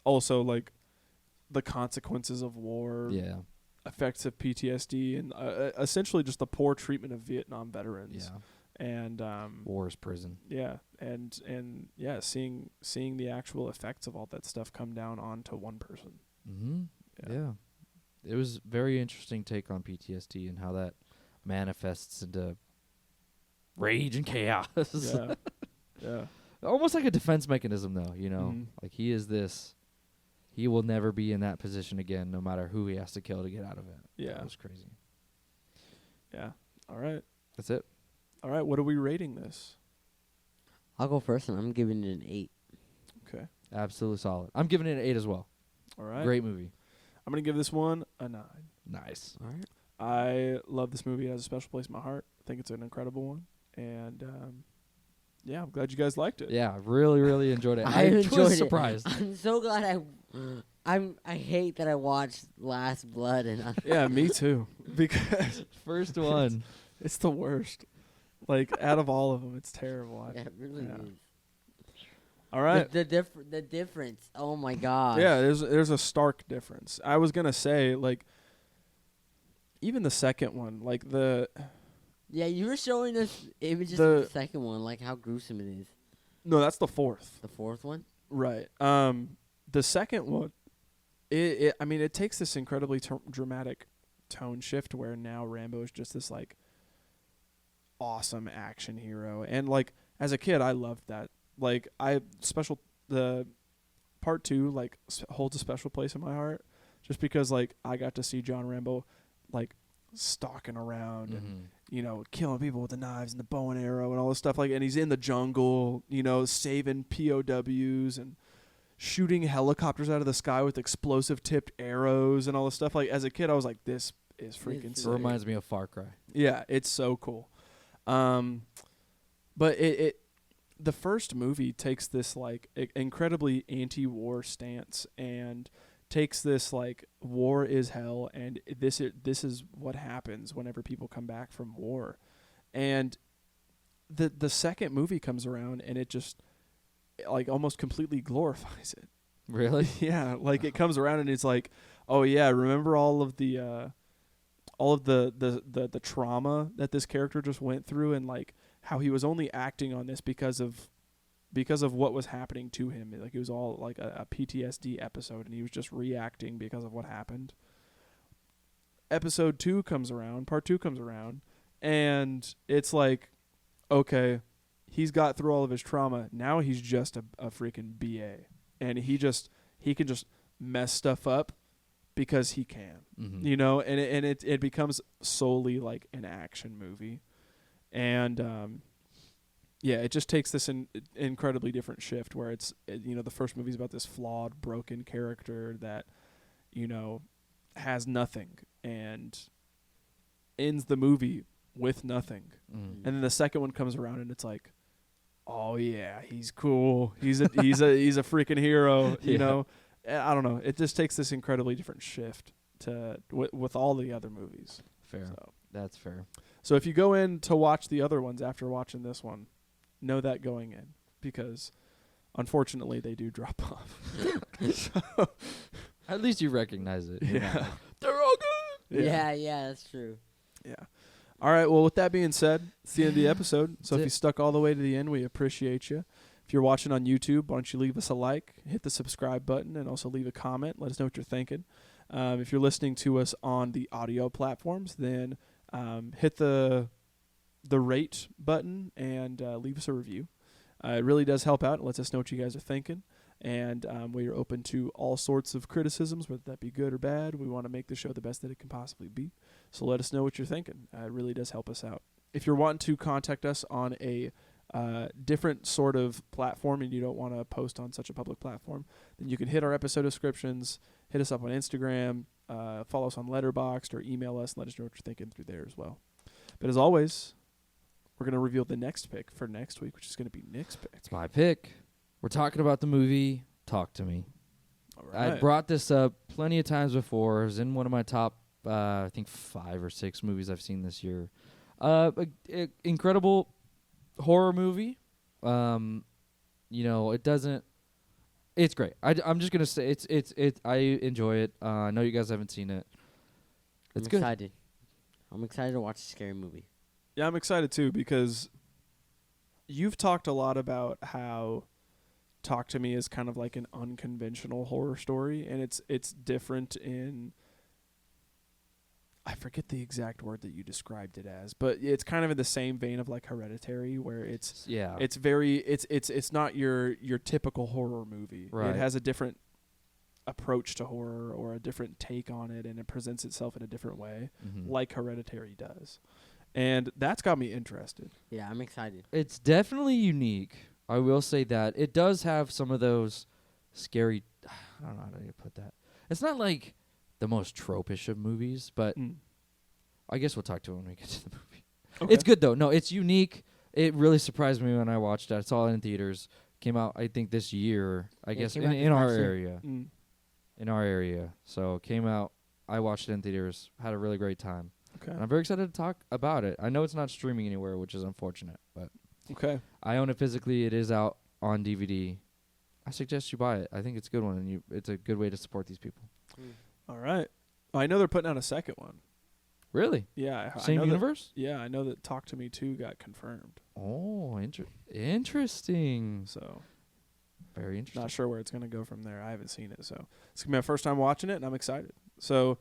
also like the consequences of war, Yeah, effects of PTSD, and essentially just the poor treatment of Vietnam veterans. yeah. And War is prison. yeah, and yeah, seeing the actual effects of all that stuff come down onto one person. Mm-hmm. Yeah. Yeah. It was very interesting take on PTSD and how that manifests into rage and chaos. Yeah, yeah, Almost like a defense mechanism, though. Mhm. Like he is this. He will never be in that position again, no matter who he has to kill to get out of it. Yeah. That was crazy. yeah. All right, That's it. all right. What are we rating this? I'll go first, and I'm giving it an 8. Okay, Absolutely solid. I'm giving it an 8 as well. all right. Great movie. I'm gonna give this one a 9. Nice. All right. I love this movie. It has a special place in my heart. I think it's an incredible one. And, yeah, I'm glad you guys liked it. Yeah, really, really enjoyed it. I enjoyed was it. surprised. I'm so glad I hate that I watched Last Blood and Yeah, me too. Because First one. it's the worst. Like, out of all of them, it's terrible. yeah, it really Yeah. is. All right. The difference. Oh my god. Yeah, there's a stark difference. I was going to say, like, even the second one, like Yeah, you were showing us images of the second one, like how gruesome it is. no, that's the fourth. The fourth one. Right. The second one, I mean, it takes this incredibly dramatic tone shift where now Rambo is just this like awesome action hero, and like as a kid, I loved that. Like the part 2 like holds a special place in my heart, just because like I got to see John Rambo like stalking around and killing people with the knives and the bow and arrow and all this stuff, like, and he's in the jungle, saving POWs and shooting helicopters out of the sky with explosive tipped arrows and all this stuff. Like, as a kid, I was like, this is freaking It sick. It reminds me of Far Cry. Yeah, it's so cool. But the first movie takes this like incredibly anti-war stance and takes this like war is hell, and this is what happens whenever people come back from war, and the second movie comes around and it just like almost completely glorifies it. Really? Yeah, like it comes around and it's like, oh yeah, remember all of the trauma that this character just went through, and like how he was only acting on this because of what was happening to him. Like it was all like a PTSD episode, and he was just reacting because of what happened. Part 2 comes around, and it's like, okay, he's got through all of his trauma. Now he's just a freaking BA, and he can just mess stuff up because he can, you know, and it becomes solely like an action movie, and yeah, it just takes this incredibly different shift where it's you know, the first movie's about this flawed, broken character that, you know, has nothing and ends the movie with nothing. And then the second one comes around and it's like, oh yeah, he's cool. He's a freaking hero, you know. I don't know. It just takes this incredibly different shift to with all the other movies. Fair. So. That's fair. So if you go in to watch the other ones after watching this one, know that going in, because unfortunately they do drop off. So, At least you recognize it. yeah. They're all good. Yeah, that's true. Yeah. All right. Well, with that being said, it's the end of the episode. So if you stuck all the way to the end, we appreciate you. If you're watching on YouTube, why don't you leave us a like, hit the subscribe button, and also leave a comment. Let us know what you're thinking. If you're listening to us on the audio platforms, then hit the rate button and leave us a review. It really does help out. It lets us know what you guys are thinking. And we are open to all sorts of criticisms, whether that be good or bad. We want to make the show the best that it can possibly be. So let us know what you're thinking. It really does help us out. If you're wanting to contact us on a different sort of platform and you don't want to post on such a public platform, then you can hit our episode descriptions, hit us up on Instagram, follow us on Letterboxd, or email us and let us know what you're thinking through there as well. But as always, we're going to reveal the next pick for next week, which is going to be Nick's pick. It's my pick. We're talking about the movie Talk to Me. All right. I brought this up plenty of times before. It was in one of my top, I think 5 or 6 movies I've seen this year. Incredible horror movie. You know, it doesn't. It's great. I'm just gonna say it's. I enjoy it. I know you guys haven't seen it. It's good. Excited. I'm excited to watch a scary movie. Yeah, I'm excited too, because you've talked a lot about how Talk to Me is kind of like an unconventional horror story, and it's different in, I forget the exact word that you described it as, but it's kind of in the same vein of like Hereditary, where it's not your typical horror movie. Right. It has a different approach to horror or a different take on it, and it presents itself in a different way, like Hereditary does. And that's got me interested. Yeah, I'm excited. It's definitely unique. I will say that. It does have some of those scary, I don't know how to put that. It's not like the most tropish of movies, but I guess we'll talk to it when we get to the movie. Okay. It's good, though. No, it's unique. It really surprised me when I watched it. I saw it in theaters. Came out, I think, this year. I guess in our area. In our area. So came out. I watched it in theaters. Had a really great time. Okay. And I'm very excited to talk about it. I know it's not streaming anywhere, which is unfortunate, but okay. I own it physically. It is out on DVD. I suggest you buy it. I think it's a good one, and it's a good way to support these people. All right. I know they're putting out a second one. Really? Yeah. Same universe? I know that Talk to Me 2 got confirmed. Oh, interesting. So, very interesting. not sure where it's going to go from there. I haven't seen it, so it's going to be my first time watching it, and I'm excited. So,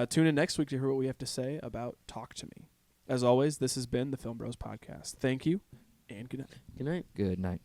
tune in next week to hear what we have to say about Talk to Me. As always, this has been the Film Bros Podcast. Thank you, and good night. Good night. Good night.